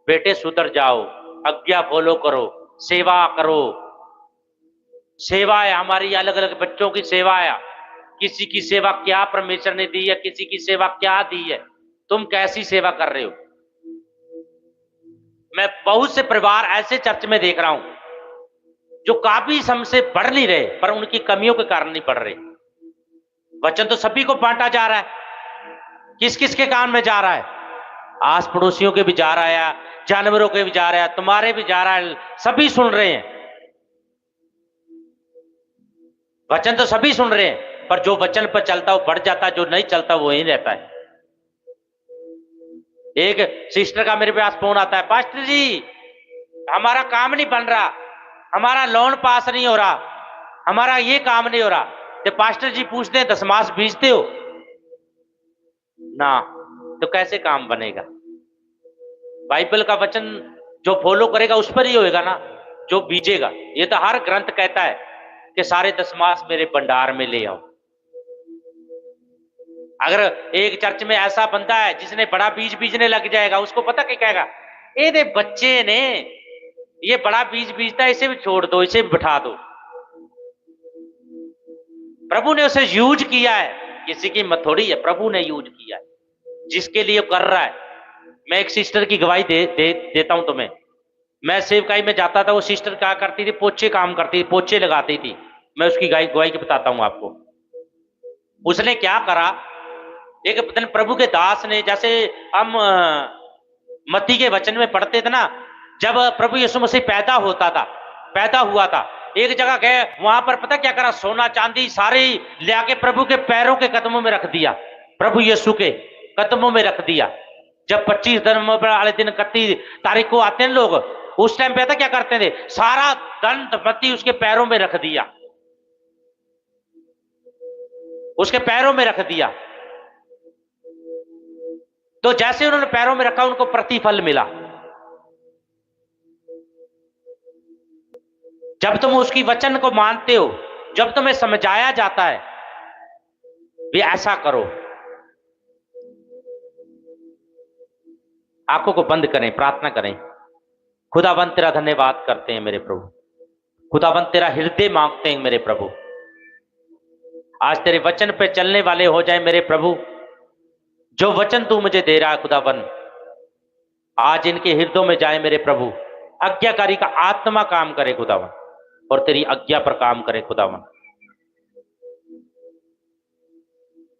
बेटे सुधर जाओ, आज्ञा फॉलो करो, सेवा करो। सेवा है हमारी, अलग अलग बच्चों की सेवा है। किसी की सेवा क्या परमेश्वर ने दी है, किसी की सेवा क्या दी है, तुम कैसी सेवा कर रहे हो। मैं बहुत से परिवार ऐसे चर्च में देख रहा हूं जो काफी समय से बढ़ नहीं रहे, पर उनकी कमियों के कारण नहीं बढ़ रहे। वचन तो सभी को बांटा जा रहा है, किस किस के कान में जा रहा है? आस पड़ोसियों के भी जा रहा है, जानवरों के भी जा रहा है, तुम्हारे भी जा रहा है, सभी सुन रहे हैं। वचन तो सभी सुन रहे हैं, पर जो वचन पर चलता वो बढ़ जाता है, जो नहीं चलता वो वहीं रहता है। एक सिस्टर का मेरे पास फोन आता है, पास्टर जी हमारा काम नहीं बन रहा, हमारा लोन पास नहीं हो रहा, हमारा ये काम नहीं हो रहा। तो पास्टर जी पूछते हैं दशमास बीजते हो ना, तो कैसे काम बनेगा? बाइबल का वचन जो फॉलो करेगा उस पर ही होएगा ना, जो बीजेगा। ये तो हर ग्रंथ कहता है कि सारे दशमास मेरे भंडार में ले आओ। अगर एक चर्च में ऐसा बंदा है जिसने बड़ा बीज बीजने लग जाएगा, उसको पता क्या कहेगा? ये बच्चे ने ये बड़ा बीज बीजता है, इसे भी छोड़ दो, इसे भी बिठा दो। प्रभु ने उसे यूज किया है, किसी की मत थोड़ी है, प्रभु ने यूज किया है, जिसके लिए कर रहा है। मैं एक सिस्टर की गवाही देता हूं तुम्हें। मैं सेवकाई में जाता था, वो सिस्टर क्या करती थी, पोछे काम करती थी, पोछे लगाती थी। मैं उसकी गवाही बताता हूं आपको। उसने क्या करा, एक दिन प्रभु के दास ने, जैसे हम मत्ती के वचन में पढ़ते थे ना, जब प्रभु यीशु मसीह पैदा हुआ था, एक जगह गए, वहां पर पता क्या करा, सोना चांदी सारे ले आके प्रभु के पैरों के कदमों में रख दिया, प्रभु यीशु के कदमों में रख दिया। जब 25 दिन वाले दिन 31 तारीख को आते हैं लोग, उस टाइम पे पता क्या करते थे, सारा धन संपत्ति उसके पैरों में रख दिया, उसके पैरों में रख दिया। तो जैसे उन्होंने पैरों में रखा, उनको प्रतिफल मिला। जब तुम उसकी वचन को मानते हो, जब तुम्हें समझाया जाता है भी ऐसा करो, आंखों को बंद करें, प्रार्थना करें। खुदावन तेरा धन्यवाद करते हैं मेरे प्रभु, खुदावन तेरा हृदय मांगते हैं मेरे प्रभु, आज तेरे वचन पे चलने वाले हो जाए मेरे प्रभु। जो वचन तू मुझे दे रहा है खुदावन, आज इनके हृदयों में जाए मेरे प्रभु। आज्ञाकारी का आत्मा काम करे खुदावन, और तेरी आज्ञा पर काम करे खुदावन।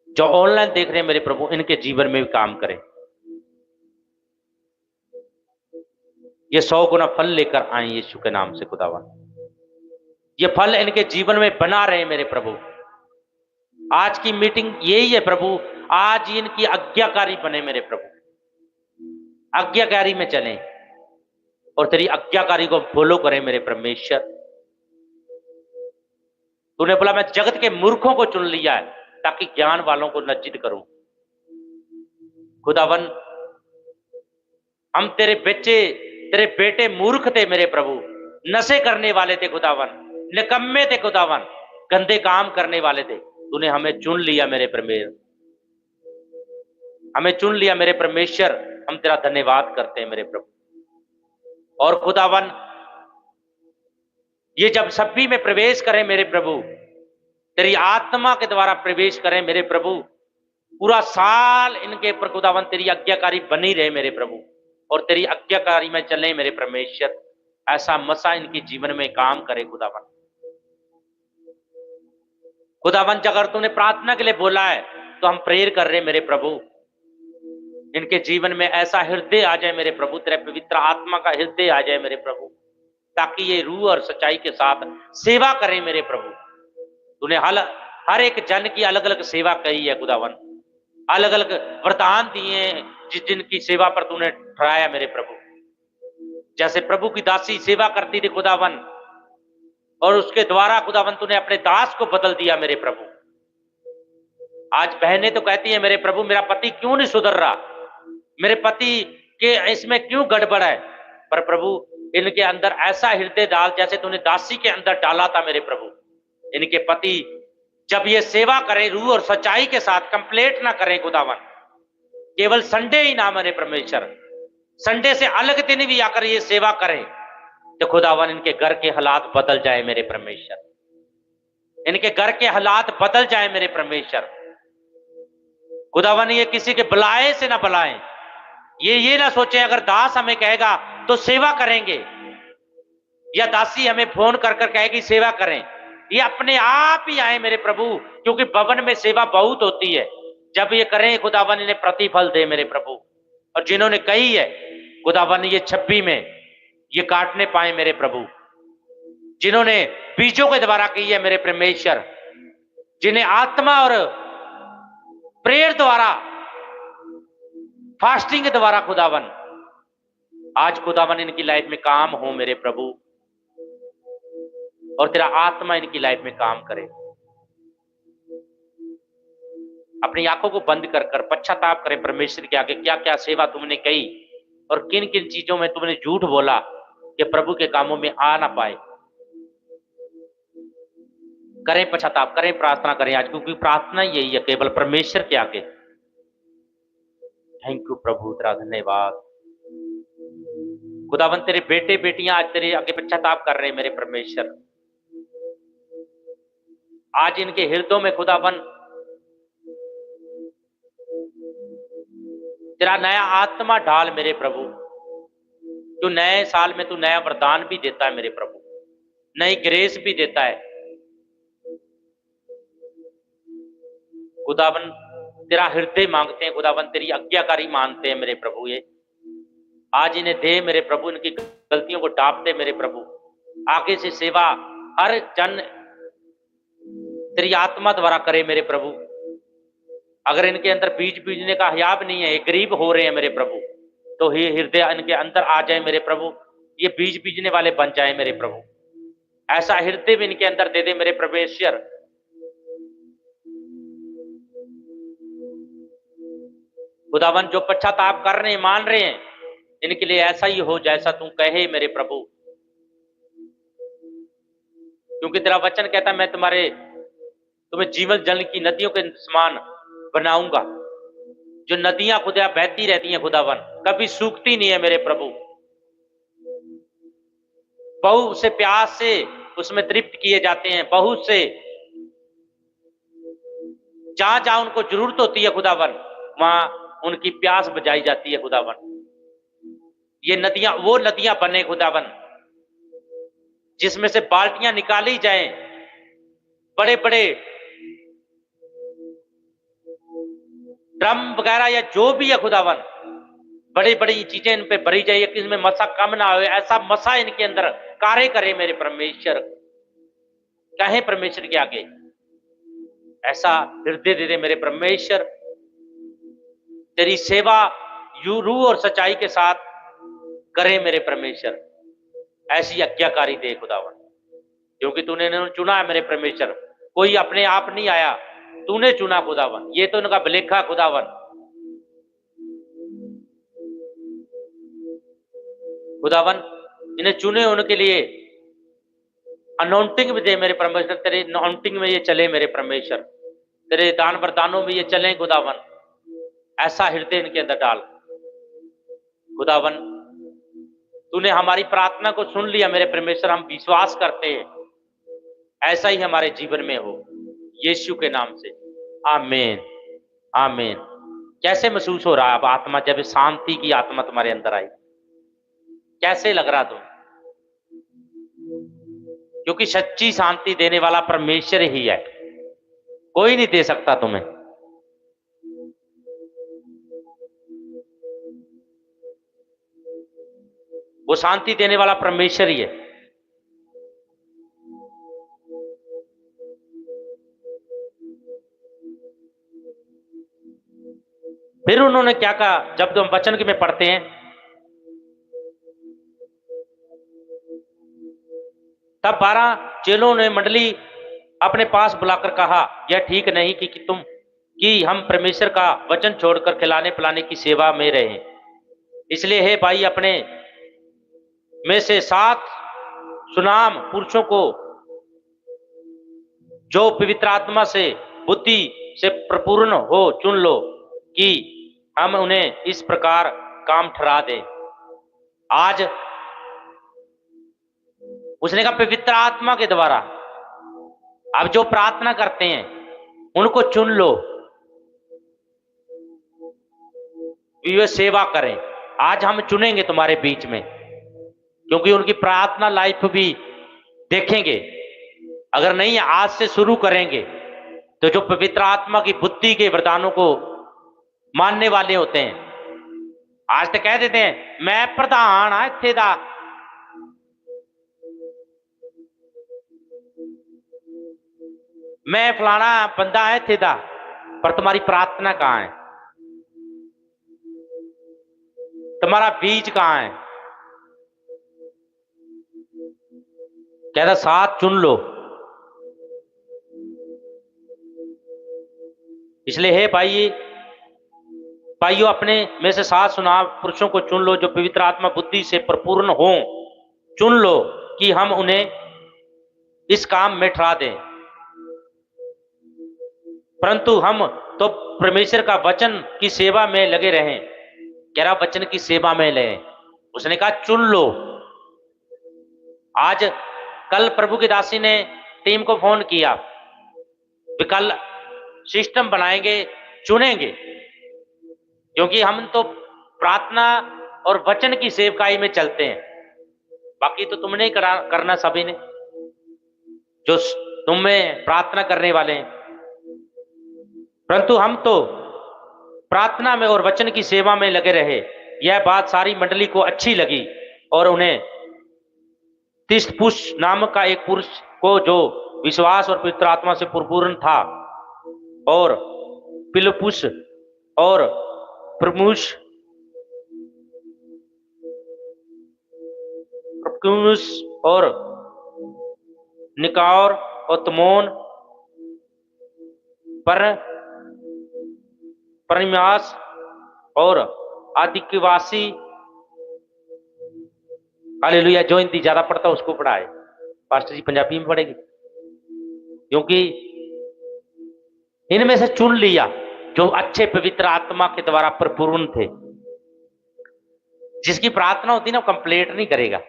जो ऑनलाइन देख रहे हैं मेरे प्रभु, इनके जीवन में भी काम करे, ये 100 गुना फल लेकर आए यीशु के नाम से खुदावन। ये फल इनके जीवन में बना रहे मेरे प्रभु। आज की मीटिंग यही है प्रभु, आज इनकी आज्ञाकारी बने मेरे प्रभु, आज्ञाकारी में चलें और तेरी आज्ञाकारी को फॉलो करें मेरे परमेश्वर। तूने बोला मैं जगत के मूर्खों को चुन लिया है ताकि ज्ञान वालों को लज्जित करूं। खुदावन, हम तेरे बेटे मूर्ख थे मेरे प्रभु, नशे करने वाले थे खुदावन, निकम्मे थे खुदावन, गंदे काम करने वाले थे। तूने हमें चुन लिया मेरे परमेश्वर, हमें चुन लिया मेरे परमेश्वर। हम तेरा धन्यवाद करते हैं मेरे प्रभु। और खुदावन, ये जब सभी में प्रवेश करें मेरे प्रभु, तेरी आत्मा के द्वारा प्रवेश करें मेरे प्रभु, पूरा साल इनके ऊपर खुदावन तेरी आज्ञाकारी बनी रहे मेरे प्रभु, और तेरी आज्ञाकारी में चले मेरे परमेश्वर। ऐसा मसा इनके जीवन में काम करे खुदावन। खुदावन, अगर तूने प्रार्थना के लिए बोला है तो हम प्रेयर कर रहे मेरे प्रभु, इनके जीवन में ऐसा हृदय आ जाए मेरे प्रभु, तेरे पवित्र आत्मा का हृदय आ जाए मेरे प्रभु, ताकि ये रूह और सच्चाई के साथ सेवा करें मेरे प्रभु। तूने हर एक जन की अलग अलग सेवा कही है खुदावन, अलग अलग वरदान दिए हैं जिस जिनकी सेवा पर तूने ठहराया मेरे प्रभु। जैसे प्रभु की दासी सेवा करती थी खुदावन, और उसके द्वारा खुदावन तूने अपने दास को बदल दिया मेरे प्रभु। आज बहनें तो कहती है मेरे प्रभु, मेरा पति क्यों नहीं सुधर रहा, मेरे पति के इसमें क्यों गड़बड़ है। पर प्रभु, इनके अंदर ऐसा हृदय डाल जैसे तूने दासी के अंदर डाला था मेरे प्रभु। इनके पति जब ये सेवा करें रूह और सच्चाई के साथ, कंप्लेंट ना करें खुदावन, केवल संडे ही ना मेरे परमेश्वर, संडे से अलग दिन भी आकर ये सेवा करें, तो खुदावन इनके घर के हालात बदल जाए मेरे परमेश्वर, इनके घर के हालात बदल जाए मेरे परमेश्वर। खुदावन, ये किसी के बुलाए से ना बुलाएं, ये ना सोचे अगर दास हमें कहेगा तो सेवा करेंगे, या दासी हमें फोन कर कर कहेगी सेवा करें। ये अपने आप ही आए मेरे प्रभु, क्योंकि भवन में सेवा बहुत होती है। जब ये करें खुदावन, इन्हें प्रतिफल दे मेरे प्रभु। और जिन्होंने कही है खुदावन, ये 26 में ये काटने पाए मेरे प्रभु, जिन्होंने बीजों के द्वारा की है मेरे परमेश्वर, जिन्हें आत्मा और प्रेयर द्वारा, फास्टिंग के द्वारा खुदावन, आज खुदावन इनकी लाइफ में काम हो मेरे प्रभु, और तेरा आत्मा इनकी लाइफ में काम करे। अपनी आंखों को बंद कर कर पश्चाताप करें परमेश्वर के आगे, क्या क्या सेवा तुमने कही और किन किन चीजों में तुमने झूठ बोला कि प्रभु के कामों में आ ना पाए। करें पश्चाताप, करें प्रार्थना करें आज, क्योंकि प्रार्थना यही है केवल परमेश्वर के आगे। थैंक यू प्रभु, तेरा धन्यवाद खुदावन। तेरे बेटे बेटियां आज तेरे आगे पश्चाताप कर रहे हैं मेरे परमेश्वर। आज इनके हृदयों में खुदावन तेरा नया आत्मा डाल मेरे प्रभु, जो नए साल में तू नया वरदान भी देता है मेरे प्रभु, नई ग्रेस भी देता है खुदावन। तेरा हृदय मांगते हैं खुदावन, तेरी आज्ञाकारी मानते हैं मेरे प्रभु। ये आज इन्हें दे मेरे प्रभु, इनकी गलतियों को डांप दे मेरे प्रभु। आगे से सेवा हर जन तेरी आत्मा द्वारा करे मेरे प्रभु। अगर इनके अंदर बीज बीजने का हया भी नहीं है, ये गरीब हो रहे हैं मेरे प्रभु, तो ये हृदय इनके अंदर आ जाए मेरे प्रभु, ये बीज बीजने वाले बन जाए मेरे प्रभु। ऐसा हृदय भी इनके अंदर दे दे मेरे परमेश्वर। खुदावन जो पश्चाताप कर रहे हैं, मान रहे हैं, इनके लिए ऐसा ही हो जैसा तू कहे मेरे प्रभु, क्योंकि तेरा वचन कहता है मैं तुम्हें जीवन जल की नदियों के समान बनाऊंगा। जो नदियां खुदा बहती रहती हैं खुदावन, कभी सूखती नहीं है मेरे प्रभु। बहुत से प्यास से उसमें तृप्त किए जाते हैं, बहुत से जहां जहां उनको जरूरत होती है खुदावन, वहां उनकी प्यास बुझाई जाती है खुदावन। ये नदियां वो नदियां बने खुदावन, जिसमें से बाल्टियां निकाली जाएं, बड़े बड़े ड्रम वगैरह या जो भी है खुदावन, बड़ी बड़ी चीजें इन पे भरी जाए कि इसमें मसा कम ना हो। ऐसा मसा इनके अंदर कार्य करे मेरे परमेश्वर। कहे परमेश्वर के आगे ऐसा हृदय दे दे मेरे परमेश्वर। तेरी सेवा रूह और सच्चाई के साथ करे मेरे परमेश्वर। ऐसी आज्ञाकारी दे खुदावन, क्योंकि तूने इन्हें चुना है मेरे परमेश्वर। कोई अपने आप नहीं आया, तूने चुना खुदावन। ये तो उनका भलेखा खुदावन। खुदावन इन्हें चुने उनके लिए अनाउंटिंग भी दे मेरे परमेश्वर। तेरे अनाउंटिंग में ये चले मेरे परमेश्वर, तेरे दान वरदानों में ये चले खुदावन। ऐसा हृदय इनके अंदर डाल खुदावन। तूने हमारी प्रार्थना को सुन लिया मेरे परमेश्वर, हम विश्वास करते हैं ऐसा ही हमारे जीवन में हो, यीशु के नाम से आमीन आमीन। कैसे महसूस हो रहा है अब आत्मा, जब शांति की आत्मा तुम्हारे अंदर आई, कैसे लग रहा तुम? क्योंकि सच्ची शांति देने वाला परमेश्वर ही है, कोई नहीं दे सकता तुम्हें। वो शांति देने वाला परमेश्वर ही है। फिर उन्होंने क्या कहा, जब तुम वचन में पढ़ते हैं, तब 12 चेलों ने मंडली अपने पास बुलाकर कहा, यह ठीक नहीं कि हम परमेश्वर का वचन छोड़कर खिलाने पिलाने की सेवा में रहें। इसलिए हे भाई, अपने में से 7 सुनाम पुरुषों को जो पवित्र आत्मा से बुद्धि से प्रपूर्ण हो चुन लो, कि हम उन्हें इस प्रकार काम ठहरा दें। आज उसने कहा पवित्र आत्मा के द्वारा अब जो प्रार्थना करते हैं उनको चुन लो कि वे सेवा करें। आज हम चुनेंगे तुम्हारे बीच में, क्योंकि उनकी प्रार्थना लाइफ भी देखेंगे। अगर नहीं आज से शुरू करेंगे तो जो पवित्र आत्मा की बुद्धि के वरदानों को मानने वाले होते हैं, आज तो कह देते हैं मैं प्रधान हाँ इत्थे दा, मैं फलाना बंदा है इत्थे दा, पर तुम्हारी प्रार्थना कहां है? तुम्हारा बीज कहां है? कहता 7 चुन लो। इसलिए हे भाइयों, अपने में से 7 सुनाम पुरुषों को चुन लो जो पवित्र आत्मा बुद्धि से परिपूर्ण हो। चुन लो कि हम उन्हें इस काम में ठहरा दें। परंतु हम तो परमेश्वर का वचन की सेवा में लगे रहें। कह रहा वचन की सेवा में ले। उसने कहा चुन लो। आज कल प्रभु की दासी ने टीम को फोन किया, कल सिस्टम बनाएंगे, चुनेंगे, क्योंकि हम तो प्रार्थना और वचन की सेवकाई में चलते हैं। बाकी तो तुमने ही करना, सभी ने जो तुम में प्रार्थना करने वाले हैं। परंतु हम तो प्रार्थना में और वचन की सेवा में लगे रहे। यह बात सारी मंडली को अच्छी लगी और उन्हें तिस्तपुस नामक का एक पुरुष को जो विश्वास और पवित्र आत्मा से परिपूर्ण था, और फिलिप्पुस और प्रमुश और निकाउर और तमोन पर परनिमास और आदिकवासी, हालेलुया। जो हिंदी ज्यादा पढ़ता उसको पढ़ाए, पास्टर जी पंजाबी में पढ़ेगी, क्योंकि इनमें से चुन लिया जो अच्छे पवित्र आत्मा के द्वारा परिपूर्ण थे। जिसकी प्रार्थना होती ना कंप्लीट नहीं करेगा,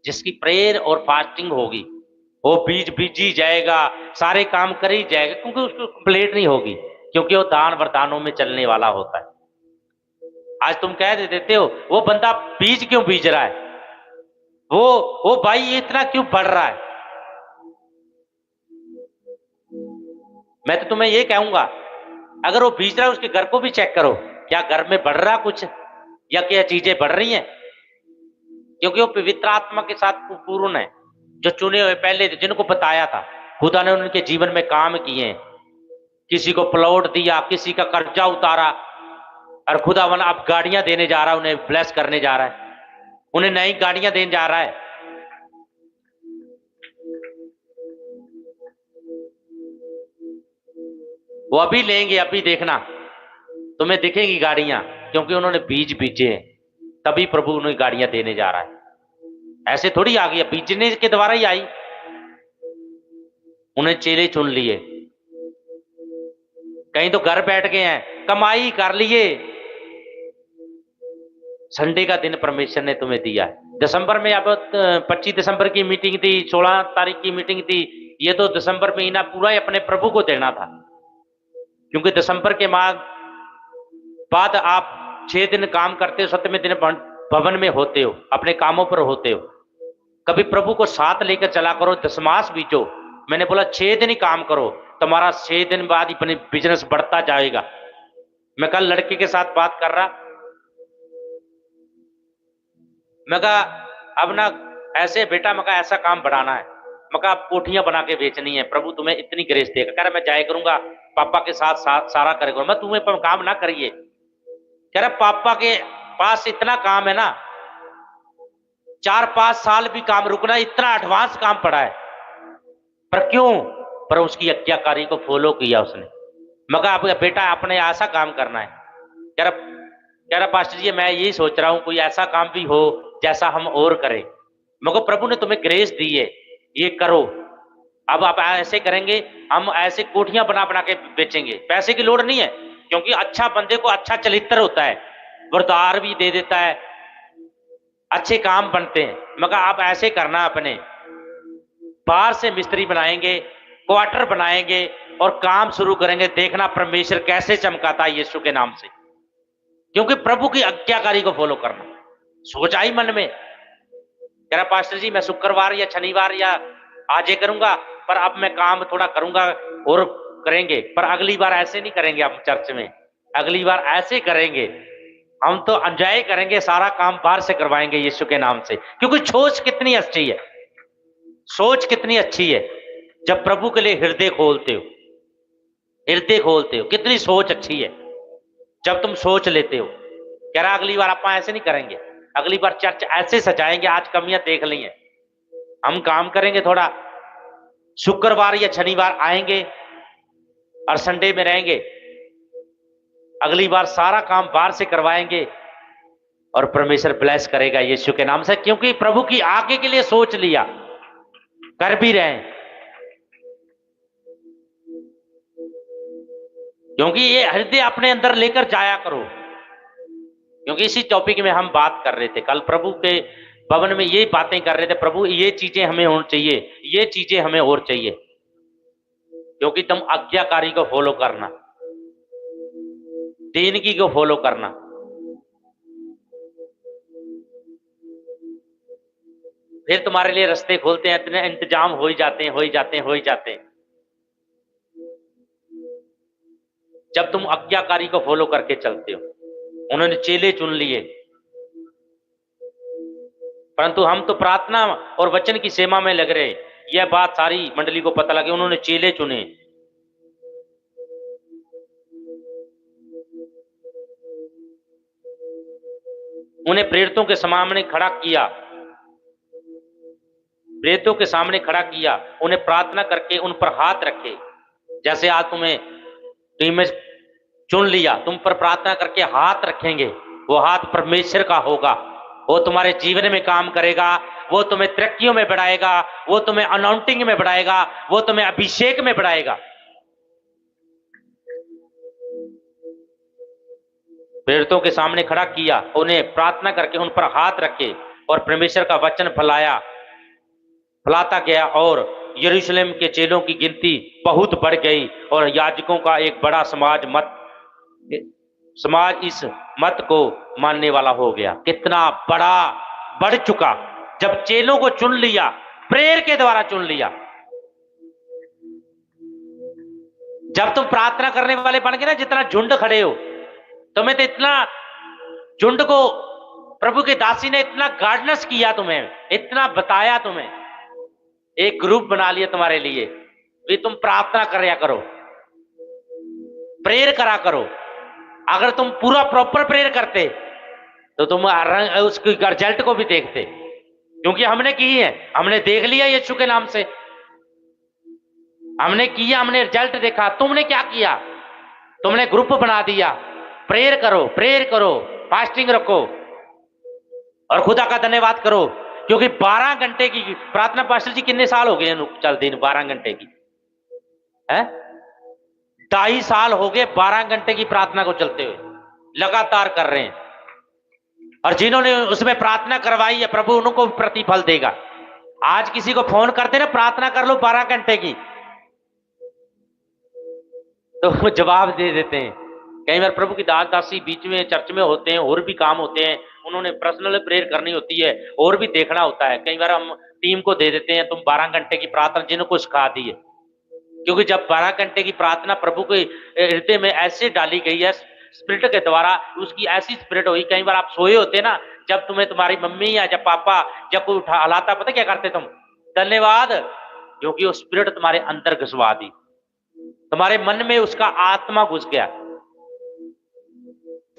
जिसकी प्रेयर और फास्टिंग होगी वो बीज बीजी जाएगा, सारे काम कर ही जाएगा, क्योंकि उसको कंप्लीट नहीं होगी, क्योंकि वो दान वरदानों में चलने वाला होता है। आज तुम कह देते हो वो बंदा बीज क्यों बीज रहा है, वो भाई ये इतना क्यों बढ़ रहा है। मैं तो तुम्हें ये कहूंगा, अगर वो बीज रहा है उसके घर को भी चेक करो, क्या घर में बढ़ रहा कुछ या क्या चीजें बढ़ रही हैं, क्योंकि वो पवित्र आत्मा के साथ पूर्ण है। जो चुने हुए पहले जिनको बताया था, खुदा ने उनके जीवन में काम किए, किसी को प्लॉट दिया, किसी का कर्जा उतारा, और खुदावन अब गाड़ियां देने जा रहा है, उन्हें ब्लेस करने जा रहा है, उन्हें नई गाड़ियां देने जा रहा है। वो अभी लेंगे, अभी देखना तुम्हें दिखेंगी गाड़ियां, क्योंकि उन्होंने बीज बीजे हैं, तभी प्रभु उन्हें गाड़ियां देने जा रहा है। ऐसे थोड़ी आ गई, बीजने के द्वारा ही आई। उन्हें चेले चुन लिए, कहीं तो घर बैठ गए हैं, कमाई कर लिए। संडे का दिन परमेश्वर ने तुम्हें दिया है। दिसंबर में अब 25 दिसंबर की मीटिंग थी, 16 तारीख की मीटिंग थी, ये तो दिसंबर महीना पूरा ही अपने प्रभु को देना था, क्योंकि दिसंबर के बाद आप 6 दिन काम करते हो, 7वें दिन भवन में होते हो, अपने कामों पर होते हो। कभी प्रभु को साथ लेकर चला करो, दशमास बीचो। मैंने बोला 6 दिन ही काम करो, तुम्हारा 6 दिन बाद ही अपने बिजनेस बढ़ता जाएगा। मैं कल लड़के के साथ बात कर रहा, मैं कहा अब ना ऐसे बेटा, मैं कहा ऐसा काम बढ़ाना है, मैं कहा कोठियां बना के बेचनी है, प्रभु तुम्हें इतनी ग्रेस देगा। कह रहा मैं जाया करूंगा, पापा के साथ सारा करेगा। मैं तुम्हें काम ना करिए, कह रहा पापा के पास इतना काम है ना, 4-5 साल भी काम रुकना, इतना एडवांस काम पड़ा है, पर क्यों? पर उसकी आज्ञाकारी को फॉलो किया उसने। मैं कहा बेटा आपने ऐसा काम करना है। कह रहा पास्टर जी मैं यही सोच रहा हूं कोई ऐसा काम भी हो जैसा हम और करें। मगर प्रभु ने तुम्हें ग्रेस दी है, ये करो। अब आप ऐसे करेंगे, हम ऐसे कोठियां बना बना के बेचेंगे, पैसे की लोड़ नहीं है, क्योंकि अच्छा बंदे को अच्छा चरित्र होता है, वरदार भी दे देता है, अच्छे काम बनते हैं। मगर आप ऐसे करना, अपने बाहर से मिस्त्री बनाएंगे, क्वार्टर बनाएंगे और काम शुरू करेंगे, देखना परमेश्वर कैसे चमकाता है यीशु के नाम से। क्योंकि प्रभु की आज्ञाकारी को फॉलो करना। सोचा ही मन में, कह रहा पास्टर जी मैं शुक्रवार या शनिवार या आज ये करूंगा, पर अब मैं काम थोड़ा करूंगा और करेंगे, पर अगली बार ऐसे नहीं करेंगे हम चर्च में, अगली बार ऐसे करेंगे, हम तो एंजॉय करेंगे, सारा काम बाहर से करवाएंगे यीशु के नाम से। क्योंकि सोच कितनी अच्छी है, सोच कितनी अच्छी है, जब प्रभु के लिए हृदय खोलते हो, हृदय खोलते हो, कितनी सोच अच्छी है जब तुम सोच लेते हो। कह रहा अगली बार आप ऐसे नहीं करेंगे, अगली बार चर्च ऐसे सजाएंगे, आज कमियां देख ली हैं, हम काम करेंगे, थोड़ा शुक्रवार या शनिवार आएंगे और संडे में रहेंगे, अगली बार सारा काम बाहर से करवाएंगे और परमेश्वर ब्लेस करेगा यीशु के नाम से। क्योंकि प्रभु की आगे के लिए सोच लिया, कर भी रहे हैं। क्योंकि ये हृदय अपने अंदर लेकर जाया करो, क्योंकि इसी टॉपिक में हम बात कर रहे थे कल, प्रभु के भवन में ये बातें कर रहे थे, प्रभु ये चीजें हमें होनी चाहिए, ये चीजें हमें और चाहिए, क्योंकि तुम आज्ञाकारी को फॉलो करना, दीनगी को फॉलो करना। फिर तुम्हारे लिए रास्ते खोलते हैं, इतने इंतजाम हो ही जाते हैं, हो ही जाते हैं, हो ही जाते हैं। जब तुम आज्ञाकारी को फॉलो करके चलते हो। उन्होंने चेले चुन लिए, परंतु हम तो प्रार्थना और वचन की सेवा में लग रहे। यह बात सारी मंडली को पता लगी, उन्होंने चेले चुने। उन्हें प्रेरितों के सामने खड़ा किया, प्रेरितों के सामने खड़ा किया, उन्हें प्रार्थना करके उन पर हाथ रखे। जैसे आज तुम्हें टीम में चुन लिया, तुम पर प्रार्थना करके हाथ रखेंगे, वो हाथ परमेश्वर का होगा, वो तुम्हारे जीवन में काम करेगा, वो तुम्हें तरक्कियों में बढ़ाएगा, वो तुम्हें अनाउंटिंग में बढ़ाएगा, वो तुम्हें अभिषेक में बढ़ाएगा। प्रेरितों के सामने खड़ा किया, उन्हें प्रार्थना करके उन पर हाथ रखे और परमेश्वर का वचन फैलाता गया और यरूशलेम के चेलों की गिनती बहुत बढ़ गई और याजकों का एक बड़ा समाज इस मत को मानने वाला हो गया। कितना बड़ा बढ़ चुका जब चेलों को चुन लिया, प्रेयर के द्वारा चुन लिया। जब तुम प्रार्थना करने वाले बन गए ना, जितना झुंड खड़े हो, तुम्हें तो इतना झुंड को प्रभु के दासी ने इतना गाइडेंस किया, तुम्हें इतना बताया, तुम्हें एक ग्रुप बना लिया तुम्हारे लिए भी, तुम प्रार्थना करया करो, प्रेयर करा करो। अगर तुम पूरा प्रॉपर प्रेयर करते तो तुम उसके रिजल्ट को भी देखते, क्योंकि हमने की है, हमने देख लिया यीशु के नाम से, हमने किया, हमने रिजल्ट देखा। तुमने क्या किया? तुमने ग्रुप बना दिया, प्रेयर करो, फास्टिंग रखो और खुदा का धन्यवाद करो, क्योंकि 12 घंटे की प्रार्थना। पास्टर जी कितने साल हो गए चलते 12 घंटे की है? 2.5 साल हो गए 12 घंटे की प्रार्थना को चलते हुए, लगातार कर रहे हैं। और जिन्होंने उसमें प्रार्थना करवाई है, प्रभु उनको प्रतिफल देगा। आज किसी को फोन करते ना, प्रार्थना कर लो 12 घंटे की, तो वो जवाब दे देते हैं। कई बार प्रभु की दासी बीच में चर्च में होते हैं, और भी काम होते हैं, उन्होंने पर्सनल प्रेयर करनी होती है और भी देखना होता है। कई बार हम टीम को दे देते हैं, तुम 12 घंटे की प्रार्थना जिनको सिखा दी है, क्योंकि जब 12 घंटे की प्रार्थना प्रभु के हृदय में ऐसे डाली गई है स्पिरिट के द्वारा, उसकी ऐसी स्पिरिट हुई। कई बार आप सोए होते ना, जब तुम्हें तुम्हारी मम्मी या जब पापा जब कोई उठा हलाता, पता क्या करते तुम? धन्यवाद, क्योंकि वो स्पिरिट तुम्हारे अंदर घुसवा दी, तुम्हारे मन में उसका आत्मा घुस गया।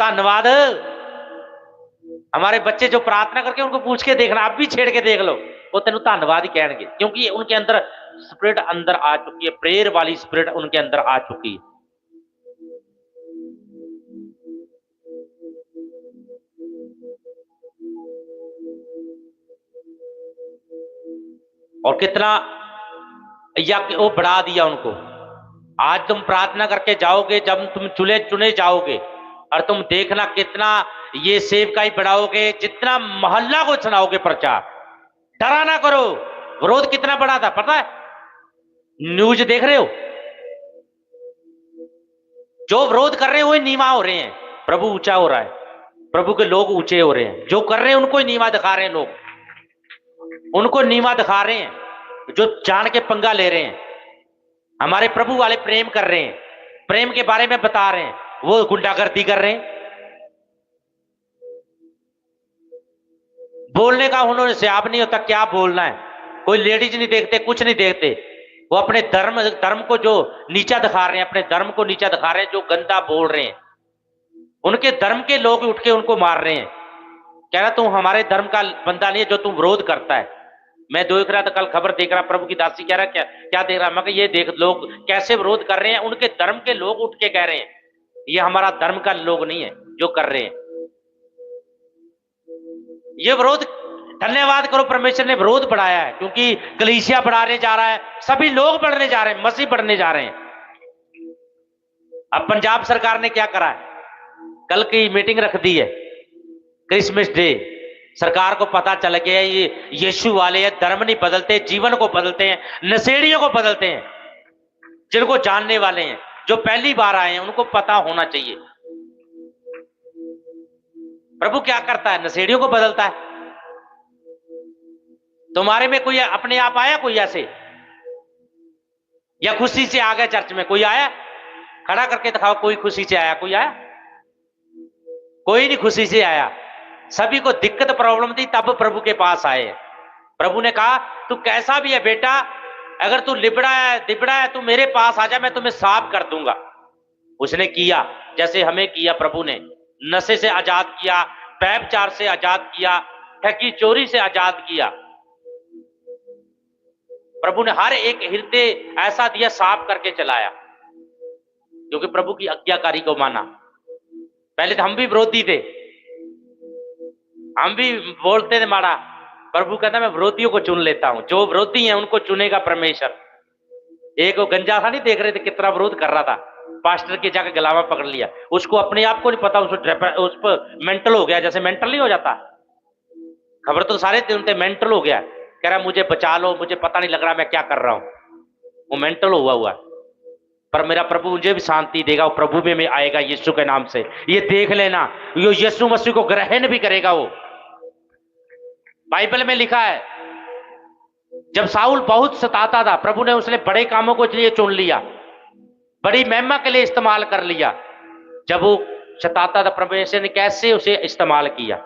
धन्यवाद। हमारे बच्चे जो प्रार्थना करके, उनको पूछ के देखना, आप भी छेड़ के देख लो, वो तेन धन्यवाद ही कहेंगे, क्योंकि उनके अंदर स्पिरिट अंदर आ चुकी है, प्रेयर वाली स्पिरिट उनके अंदर आ चुकी है। और कितना या वो बढ़ा दिया उनको। आज तुम प्रार्थना करके जाओगे, जब तुम चुने जाओगे, और तुम देखना कितना ये सेवकाई बढ़ाओगे, जितना मोहल्ला को सुनाओगे प्रचार। डरा ना करो। विरोध कितना बड़ा था पता है? न्यूज देख रहे हो, जो विरोध कर रहे हैं वही नीवा हो रहे हैं, प्रभु ऊंचा हो रहा है, प्रभु के लोग ऊंचे हो रहे हैं। जो कर रहे हैं उनको ही नीवा दिखा रहे हैं, लोग उनको नीवा दिखा रहे हैं, जो जान के पंगा ले रहे हैं। हमारे प्रभु वाले प्रेम कर रहे हैं, प्रेम के बारे में बता रहे हैं, वो गुंडागर्दी कर रहे हैं। बोलने का उन्होंने सियाब नहीं होता, क्या बोलना है। कोई लेडीज नहीं देखते, कुछ नहीं देखते, वो अपने धर्म को जो नीचा दिखा रहे हैं, अपने धर्म को नीचा दिखा रहे हैं, जो गंदा बोल रहे हैं, उनके धर्म के लोग उठ के उनको मार रहे हैं। कह रहा तुम हमारे धर्म का बंदा नहीं है, जो तुम विरोध करता है। मैं देख रहा था, कल खबर देख रहा, प्रभु की दासी कह रहा क्या क्या देख रहा, मैं ये देख लोग कैसे विरोध कर रहे हैं, उनके धर्म के लोग उठ के कह रहे हैं ये हमारा धर्म का लोग नहीं है जो कर रहे हैं ये विरोध। धन्यवाद करो, परमेश्वर ने विरोध बढ़ाया है, क्योंकि कलीसिया बढ़ाने जा रहा है, सभी लोग बढ़ने जा रहे हैं, मसीह बढ़ने जा रहे हैं। अब पंजाब सरकार ने क्या करा है, कल की मीटिंग रख दी है, क्रिसमस डे। सरकार को पता चल गया ये यीशु वाले हैं, धर्म नहीं बदलते, जीवन को बदलते हैं, नशेड़ियों को बदलते हैं। जिनको जानने वाले हैं, जो पहली बार आए हैं, उनको पता होना चाहिए प्रभु क्या करता है, नशेड़ियों को बदलता है। तुम्हारे में कोई अपने आप आया, कोई ऐसे या खुशी से आ गया चर्च में, कोई आया? खड़ा करके दिखाओ, कोई खुशी से आया? कोई आया? कोई नहीं खुशी से आया। सभी को दिक्कत प्रॉब्लम थी, तब प्रभु के पास आए। प्रभु ने कहा तू कैसा भी है बेटा, अगर तू लिबड़ा है दिबड़ा है, तू मेरे पास आ जा, मैं तुम्हें साफ कर दूंगा। उसने किया जैसे हमें किया प्रभु ने। नशे से आजाद किया, व्यभिचार से आजाद किया, ठगी चोरी से आजाद किया। प्रभु ने हर एक हृदय ऐसा दिया, साफ करके चलाया, क्योंकि प्रभु की आज्ञाकारी को माना। पहले तो हम भी विरोधी थे, हम भी बोलते थे माड़ा। प्रभु कहता मैं विरोधियों को चुन लेता हूं, जो विरोधी हैं उनको चुनेगा परमेश्वर। एक वो गंजा था, नहीं देख रहे थे कितना विरोध कर रहा था, पास्टर के जाकर गलावा पकड़ लिया। उसको अपने आप को नहीं पता, उस पर मेंटल हो गया, जैसे मेंटल नहीं हो जाता। खबर तो सारे थे, मेंटल हो गया, कह रहा मुझे बचा लो, मुझे पता नहीं लग रहा मैं क्या कर रहा हूं। वो मेंटल हुआ। पर मेरा प्रभु मुझे भी शांति देगा, वो प्रभु में आएगा यीशु के नाम से। ये देख लेना, ये यीशु मसीह को ग्रहण भी करेगा। वो बाइबल में लिखा है, जब साउल बहुत सताता था, प्रभु ने उसने बड़े कामों को लिए चुन लिया, बड़ी महिमा के लिए इस्तेमाल कर लिया। जब वो सताता था, परमेश्वर ने कैसे उसे इस्तेमाल किया।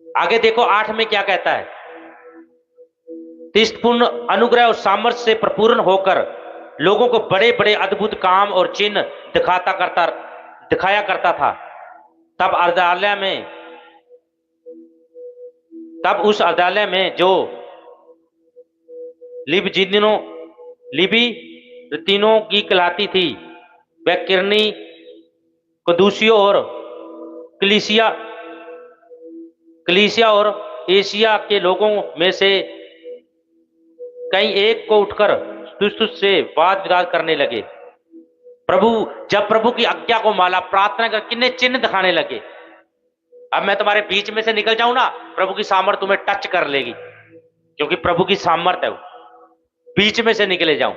आगे देखो 8 में क्या कहता है, तीर्थपूर्ण अनुग्रह और सामर्थ्य से प्रपूर्ण होकर लोगों को बड़े बड़े अद्भुत काम और चिन्ह दिखाया करता था। तब उस अदालय में जो लिबी तीनों की कहलाती थी, वह किरनी, कदूसियों और कलीसिया और एशिया के लोगों में से कई एक को उठकर तुस से वाद विवाद करने लगे। जब प्रभु की आज्ञा को माला, प्रार्थना कर किन्ने चिन्ह दिखाने लगे। अब मैं तुम्हारे बीच में से निकल जाऊं ना, प्रभु की सामर्थ तुम्हें टच कर लेगी, क्योंकि प्रभु की सामर्थ है वो। बीच में से निकले जाऊं।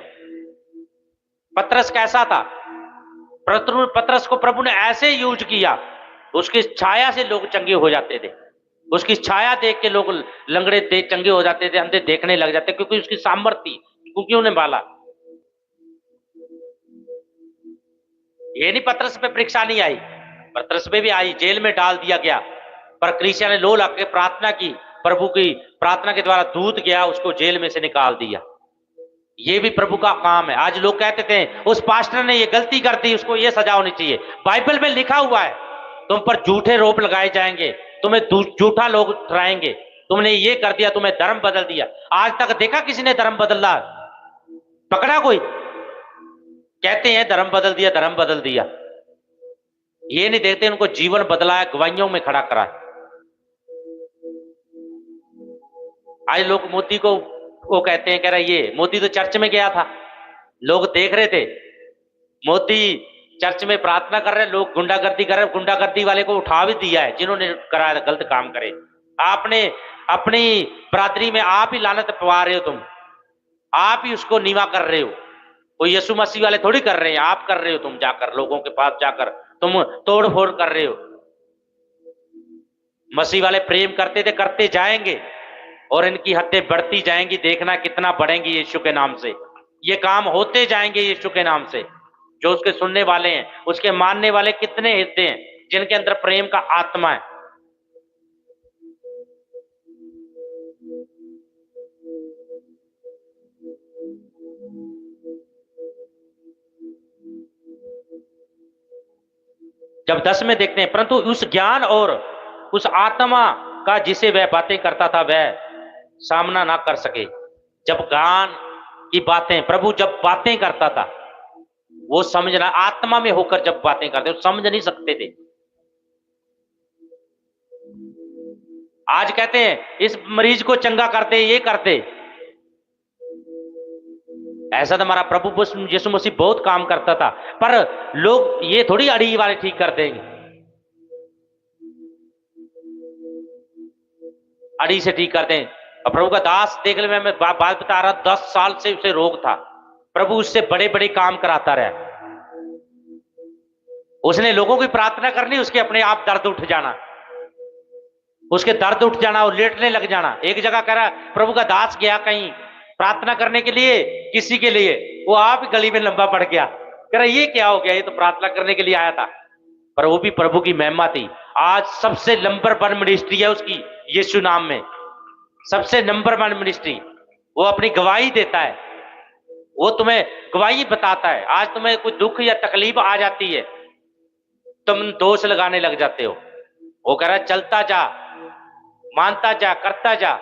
पतरस कैसा था? पतरस को प्रभु ने ऐसे यूज किया, उसकी छाया से लोग चंगे हो जाते थे। उसकी छाया देख के लोग लंगड़े चंगे हो जाते थे, अंधे देखने लग जाते, क्योंकि उसकी सामर्थ थी, क्योंकि उन्हें बाला। ये नहीं पतरस पे परीक्षा नहीं आई, पतरस पे भी आई, जेल में डाल दिया गया। पर कलीसिया ने लो लग के प्रार्थना की, प्रभु की प्रार्थना के द्वारा दूत गया, उसको जेल में से निकाल दिया। ये भी प्रभु का काम है। आज लोग कहते थे उस पास्टर ने ये गलती कर दी, उसको ये सजा होनी चाहिए। बाइबल में लिखा हुआ है, तुम पर झूठे रोप लगाए जाएंगे, तुम्हें झूठा लोग ठहराएंगे, तुमने ये कर दिया, तुम्हें धर्म बदल दिया। आज तक देखा किसी ने धर्म बदला? पकड़ा कोई? कहते हैं धर्म बदल दिया, धर्म बदल दिया। ये नहीं देखते उनको जीवन बदला है, गवाहियों में खड़ा करा है। आज लोग मोदी को वो कहते हैं, कह रहा ये मोदी तो चर्च में गया था, लोग देख रहे थे, मोदी चर्च में प्रार्थना कर रहे, लोग गुंडागर्दी कर रहे, गुंडागर्दी वाले को उठा भी दिया है जिन्होंने कराया गलत काम करे। आपने अपनी बरादरी में आप ही लानत पवा रहे हो, तुम आप ही उसको नीवा कर रहे हो। कोई यीशु मसीह वाले थोड़ी कर रहे हैं, आप कर रहे हो। तुम जाकर लोगों के पास जाकर तुम तोड़ फोड़ कर रहे हो। मसीह वाले प्रेम करते थे, करते जाएंगे, और इनकी हत्याएं बढ़ती जाएंगी। देखना कितना बढ़ेंगी यीशु के नाम से। ये काम होते जाएंगे यीशु के नाम से। जो उसके सुनने वाले हैं, उसके मानने वाले कितने हृदय हैं जिनके अंदर प्रेम का आत्मा है। जब 10 में देखते हैं, परंतु उस ज्ञान और उस आत्मा का जिसे वह बातें करता था, वह सामना ना कर सके। जब ज्ञान की बातें, प्रभु जब बातें करता था, वो समझना, आत्मा में होकर जब बातें करते, वो समझ नहीं सकते थे। आज कहते हैं इस मरीज को चंगा करते, ये करते। ऐसा तो हमारा प्रभु यीशु मसीह बहुत काम करता था, पर लोग ये थोड़ी अड़ी वाले ठीक कर देंगे, अड़ी से ठीक करते हैं। और प्रभु का दास देख ले, मैं बात बता रहा, 10 साल से उसे रोग था, प्रभु उससे बड़े बड़े काम कराता रहा। उसने लोगों की प्रार्थना करनी, उसके अपने आप दर्द उठ जाना, उसके दर्द उठ जाना और लेटने लग जाना। एक जगह कह रहा, प्रभु का दास गया कहीं प्रार्थना करने के लिए किसी के लिए, वो आप ही गली में लंबा पड़ गया, कह रहा ये क्या हो गया, ये तो प्रार्थना करने के लिए आया था। पर वो भी प्रभु की महिमा थी। आज सबसे नंबर 1 मिनिस्ट्री है उसकी, यीशु नाम में सबसे नंबर 1 मिनिस्ट्री। वो अपनी गवाही देता है, वो तुम्हें गवाही बताता है। आज तुम्हें कोई दुख या तकलीफ आ जाती है, तुम दोष लगाने लग जाते हो। वो कह रहा है चलता जा, मानता जा, करता जा,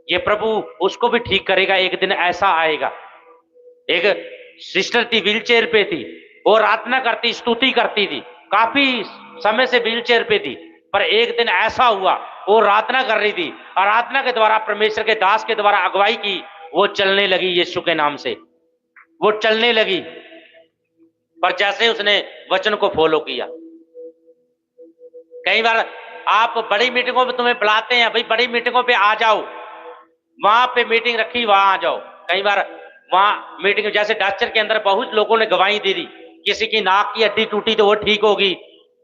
ये प्रभु उसको भी ठीक करेगा। एक दिन ऐसा आएगा। एक सिस्टर थी, व्हीलचेयर पे थी, वो प्रार्थना करती, स्तुति करती थी, काफी समय से व्हीलचेयर पे थी, पर एक दिन ऐसा हुआ, वो प्रार्थना कर रही थी, आराधना के द्वारा परमेश्वर के दास के द्वारा अगुवाई की, वो चलने लगी यीशु के नाम से, वो चलने लगी। पर जैसे उसने वचन को फॉलो किया। कई बार आप बड़ी मीटिंगों में तुम्हें बुलाते हैं, भाई बड़ी मीटिंगों पे आ जाओ, वहां पे मीटिंग रखी, वहां आ जाओ। कई बार वहां मीटिंग, जैसे डास्टर के अंदर बहुत लोगों ने गवाही दे दी, किसी की नाक की हड्डी टूटी तो वो ठीक होगी,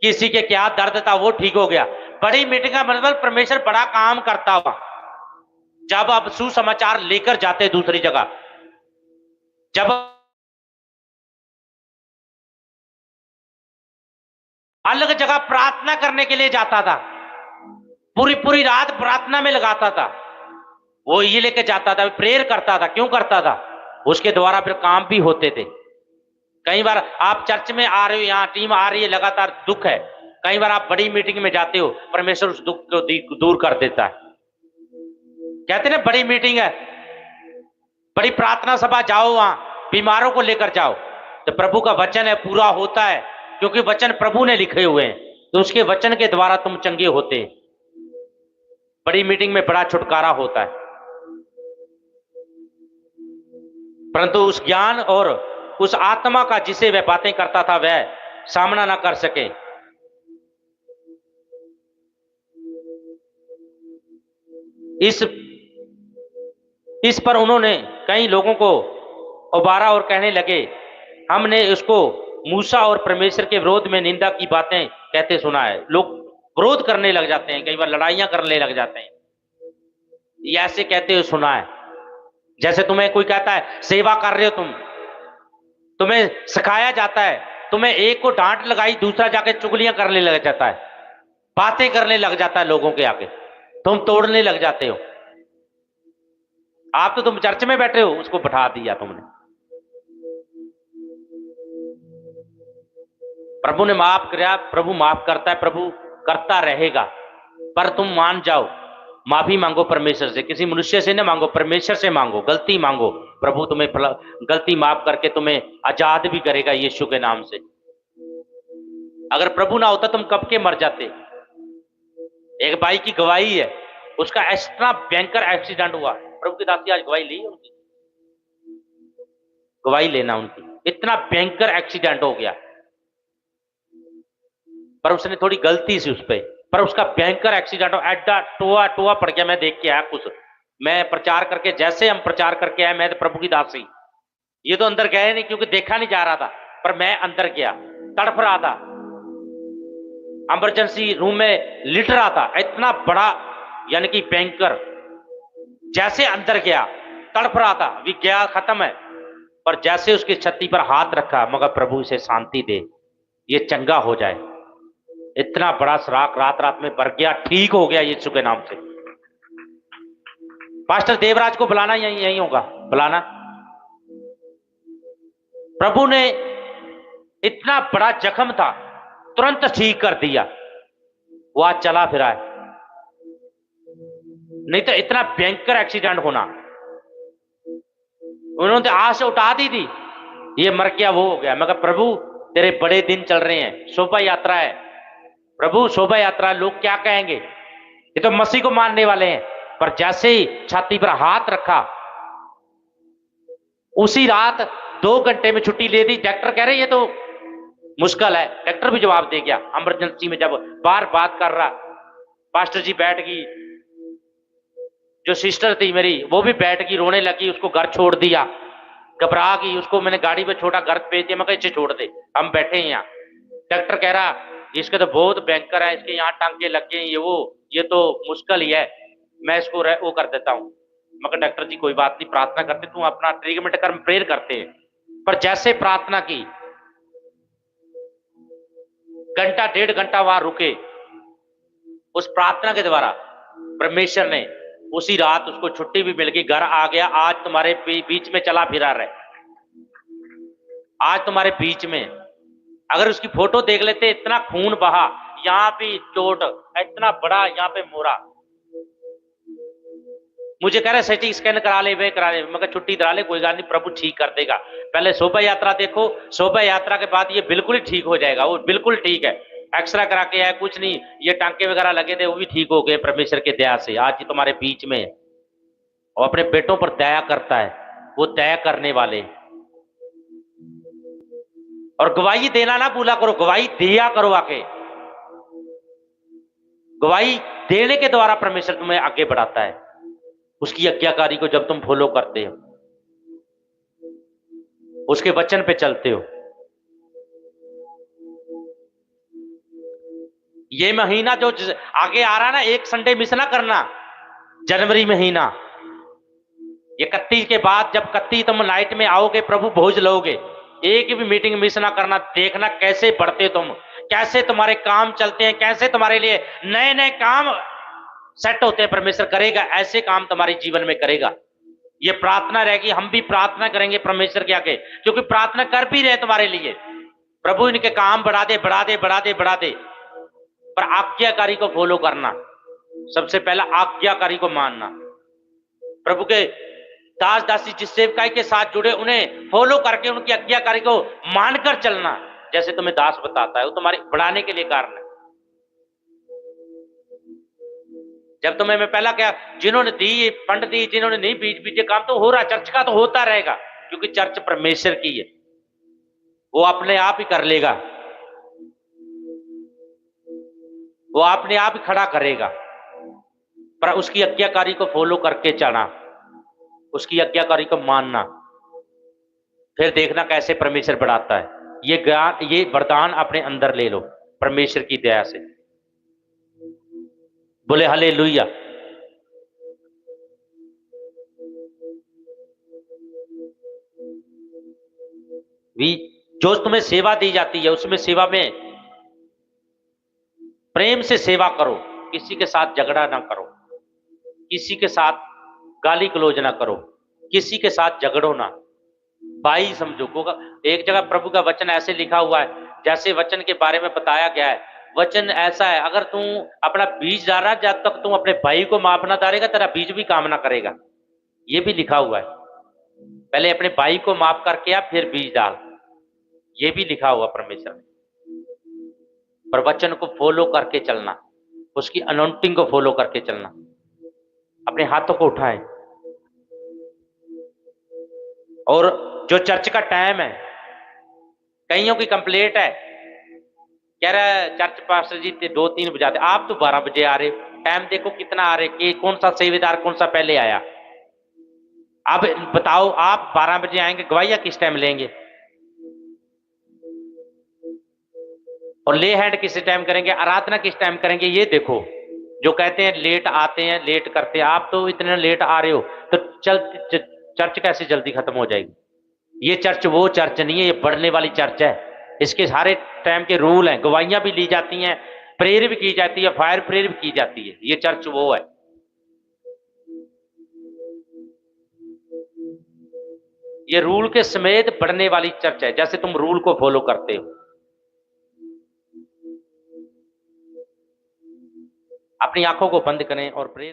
किसी के क्या दर्द था वो ठीक हो गया। बड़ी मीटिंग का मतलब परमेश्वर बड़ा काम करता हुआ। जब आप सुसमाचार लेकर जाते दूसरी जगह, जब अलग जगह प्रार्थना करने के लिए जाता था, पूरी पूरी रात प्रार्थना में लगाता था, वो ये लेके जाता था, प्रेयर करता था। क्यों करता था? उसके द्वारा फिर काम भी होते थे। कई बार आप चर्च में आ रहे हो, यहाँ टीम आ रही है, लगातार दुख है, कई बार आप बड़ी मीटिंग में जाते हो, परमेश्वर उस दुख को दूर कर देता है। कहते हैं ना बड़ी मीटिंग है, बड़ी प्रार्थना सभा, जाओ वहां, बीमारों को लेकर जाओ, तो प्रभु का वचन है पूरा होता है, क्योंकि वचन प्रभु ने लिखे हुए हैं, तो उसके वचन के द्वारा तुम चंगे होते हैं। बड़ी मीटिंग में बड़ा छुटकारा होता है, परंतु उस ज्ञान और उस आत्मा का जिसे वह बातें करता था, वह सामना ना कर सके। इस पर उन्होंने कई लोगों को उबारा और कहने लगे, हमने उसको मूसा और परमेश्वर के विरोध में निंदा की बातें कहते सुना है। लोग विरोध करने लग जाते हैं, कई बार लड़ाइयां करने लग जाते हैं, ये ऐसे कहते हुए सुना है। जैसे तुम्हें कोई कहता है सेवा कर रहे हो, तुम्हें सिखाया जाता है, तुम्हें एक को डांट लगाई, दूसरा जाके चुगलियां करने लग जाता है, बातें करने लग जाता है लोगों के आगे, तुम तोड़ने लग जाते हो। आप तो तुम चर्च में बैठे हो, उसको बैठा दिया तुमने। प्रभु ने माफ किया, प्रभु माफ करता है, प्रभु करता रहेगा, पर तुम मान जाओ, माफी मांगो परमेश्वर से, किसी मनुष्य से ना मांगो, परमेश्वर से मांगो, गलती मांगो, प्रभु तुम्हें गलती माफ करके तुम्हें आजाद भी करेगा यीशु के नाम से। अगर प्रभु ना होता तुम कब के मर जाते। एक भाई की गवाही है, उसका इतना भयंकर एक्सीडेंट हुआ, प्रभु की दासी आज गवाही ली उनकी, गवाही लेना उनकी, इतना भयंकर एक्सीडेंट हो गया, पर उसने थोड़ी गलती सी उस पर उसका भयंकर एक्सीडेंट हो, एड्डा टोआ टोआ पड़ गया। मैं देख के आया कुछ, मैं प्रचार करके, जैसे हम प्रचार करके आए, मैं तो प्रभु की दासी, ये तो अंदर गए नहीं क्योंकि देखा नहीं जा रहा था, पर मैं अंदर गया, तड़फ रहा था, इमरजेंसी रूम में लिट रहा था, इतना बड़ा यानी कि भयंकर। जैसे अंदर गया तड़फ रहा था, भी गया खत्म है, पर जैसे उसकी छाती पर हाथ रखा, मगर प्रभु इसे शांति दे, ये चंगा हो जाए। इतना बड़ा सराक रात में भर गया, ठीक हो गया यीशु के नाम से। पास्टर देवराज को बुलाना, यही होगा, बुलाना। प्रभु ने इतना बड़ा जख्म था, तुरंत ठीक कर दिया, वो आज चला फिरा है, नहीं तो इतना भयंकर एक्सीडेंट होना। उन्होंने आश उठा दी थी, ये मर गया, वो हो गया, मगर प्रभु तेरे बड़े दिन चल रहे हैं, शोभा यात्रा है प्रभु, शोभा यात्रा, लोग क्या कहेंगे, ये तो मसीह को मानने वाले हैं। पर जैसे ही छाती पर हाथ रखा, उसी रात 2 घंटे में छुट्टी ले दी। डॉक्टर कह रहे ये तो मुश्किल है, डॉक्टर भी जवाब दे गया इमरजेंसी में, जब बार बात कर रहा, पास्टर जी बैठ गई, जो सिस्टर थी मेरी वो भी बैठ गई, रोने लगी, उसको घर छोड़ दिया, घबरा गई, उसको मैंने गाड़ी में छोटा, घर भेज दिया, मैं कहा इसे छोड़ दे, हम बैठे हैं यहाँ। डॉक्टर कह रहा इसके तो बहुत भयंकर है, इसके यहाँ टांके लग गए, ये तो मुश्किल ही है, मैं इसको वो कर देता हूँ। मगर डॉक्टर जी कोई बात नहीं, प्रार्थना करते, तू अपना ट्रीटमेंट कर, प्रेयर करते हैं। पर जैसे प्रार्थना की, घंटा 1.5 घंटा वहां रुके, उस प्रार्थना के द्वारा परमेश्वर ने उसी रात उसको छुट्टी भी मिल गई, घर आ गया। आज तुम्हारे बीच में चला फिरा रहे, आज तुम्हारे बीच में। अगर उसकी फोटो देख लेते, इतना खून बहा, यहां भी चोट, इतना बड़ा यहां पे मोरा। मुझे कह रहे सिटी स्कैन करा ले, वे करा ले, मगर छुट्टी करा ले, कोई बात नहीं, प्रभु ठीक कर देगा। पहले शोभा यात्रा देखो, शोभा यात्रा के बाद ये बिल्कुल ही ठीक हो जाएगा, वो बिल्कुल ठीक है। एक्सरा करा के आया, कुछ नहीं, ये टांके वगैरह लगे थे वो भी ठीक हो गए परमेश्वर के दया से। आज ये तुम्हारे बीच में है और अपने बेटों पर दया करता है, वो दया करने वाले। और गवाही देना ना भूला करो, गवाही दिया करो आके। गवाही देने के द्वारा परमेश्वर तुम्हें आगे बढ़ाता है, उसकी आज्ञाकारी को जब तुम फॉलो करते हो, उसके वचन पे चलते हो। ये महीना जो आगे आ रहा है ना, एक संडे मिस ना करना। जनवरी महीना, ये 31 के बाद, जब 31 तुम नाइट में आओगे, प्रभु भोज लोगे, एक भी मीटिंग मिस ना करना। देखना कैसे बढ़ते तुम, कैसे तुम्हारे काम चलते हैं, कैसे तुम्हारे लिए नए नए काम सेट होते हैं। परमेश्वर करेगा, ऐसे काम तुम्हारे जीवन में करेगा। ये प्रार्थना रहेगी, हम भी प्रार्थना करेंगे परमेश्वर के आगे, क्योंकि प्रार्थना कर भी रहे तुम्हारे लिए। प्रभु इनके काम बढ़ा दे, बढ़ा दे, बढ़ा दे, बढ़ा दे। पर आज्ञाकारी को फॉलो करना, सबसे पहला आज्ञाकारी को मानना। प्रभु के दास दासी जिस सेवकाई के साथ जुड़े, उन्हें फॉलो करके उनकी आज्ञाकारी को मानकर चलना। जैसे तुम्हें दास बताता है, वो तुम्हारे बढ़ाने के लिए कारण है। जब तुम्हें मैं पहला क्या, जिन्होंने दी फंड दी, जिन्होंने नहीं, बीच बीच काम तो हो रहा, चर्च का तो होता रहेगा, क्योंकि चर्च परमेश्वर की है, वो अपने आप ही कर लेगा, वो अपने आप ही खड़ा करेगा। पर उसकी आज्ञाकारी को फॉलो करके चलना, उसकी आज्ञाकारी को मानना, फिर देखना कैसे परमेश्वर बढ़ाता है। ये ज्ञान, ये वरदान अपने अंदर ले लो परमेश्वर की दया से। बोले हालेलुया। जो तुम्हें सेवा दी जाती है, उसमें सेवा में प्रेम से सेवा करो, किसी के साथ झगड़ा ना करो, किसी के साथ गाली गलौज ना करो, किसी के साथ झगड़ो ना, भाई समझो। एक जगह प्रभु का वचन ऐसे लिखा हुआ है, जैसे वचन के बारे में बताया गया है, वचन ऐसा है, अगर तू अपना बीज डाल रहा, जब तक तू अपने भाई को माफ ना डालेगा, तेरा बीज भी काम ना करेगा। ये भी लिखा हुआ है, पहले अपने भाई को माफ करके आ, फिर बीज डाल। ये भी लिखा हुआ परमेश्वर ने। पर वचन को फॉलो करके चलना, उसकी अनॉइंटिंग को फॉलो करके चलना। अपने हाथों को उठाएं। और जो चर्च का टाइम है, कईयों की कंप्लेंट है, कह रहा है चर्च पास्टर जी 2-3 बजे आते, आप तो 12 बजे आ रहे। टाइम देखो कितना आ रहे, कि कौन सा सेवेदार कौन सा पहले आया। अब बताओ, आप 12 बजे आएंगे, गवाहिया किस टाइम लेंगे, और ले हैंड किस टाइम करेंगे, आराधना किस टाइम करेंगे। ये देखो, जो कहते हैं लेट आते हैं, लेट करते हैं, आप तो इतने लेट आ रहे हो, तो चर्च कैसे जल्दी खत्म हो जाएगी। ये चर्च वो चर्च नहीं है, ये बढ़ने वाली चर्च है। इसके सारे टाइम के रूल हैं, गवाहियां भी ली जाती हैं, प्रेयर भी की जाती है, फायर प्रेयर भी की जाती है। ये चर्च वो है। ये रूल के समेत बढ़ने वाली चर्च है, जैसे तुम रूल को फॉलो करते हो। अपनी आंखों को बंद करें और प्रेयर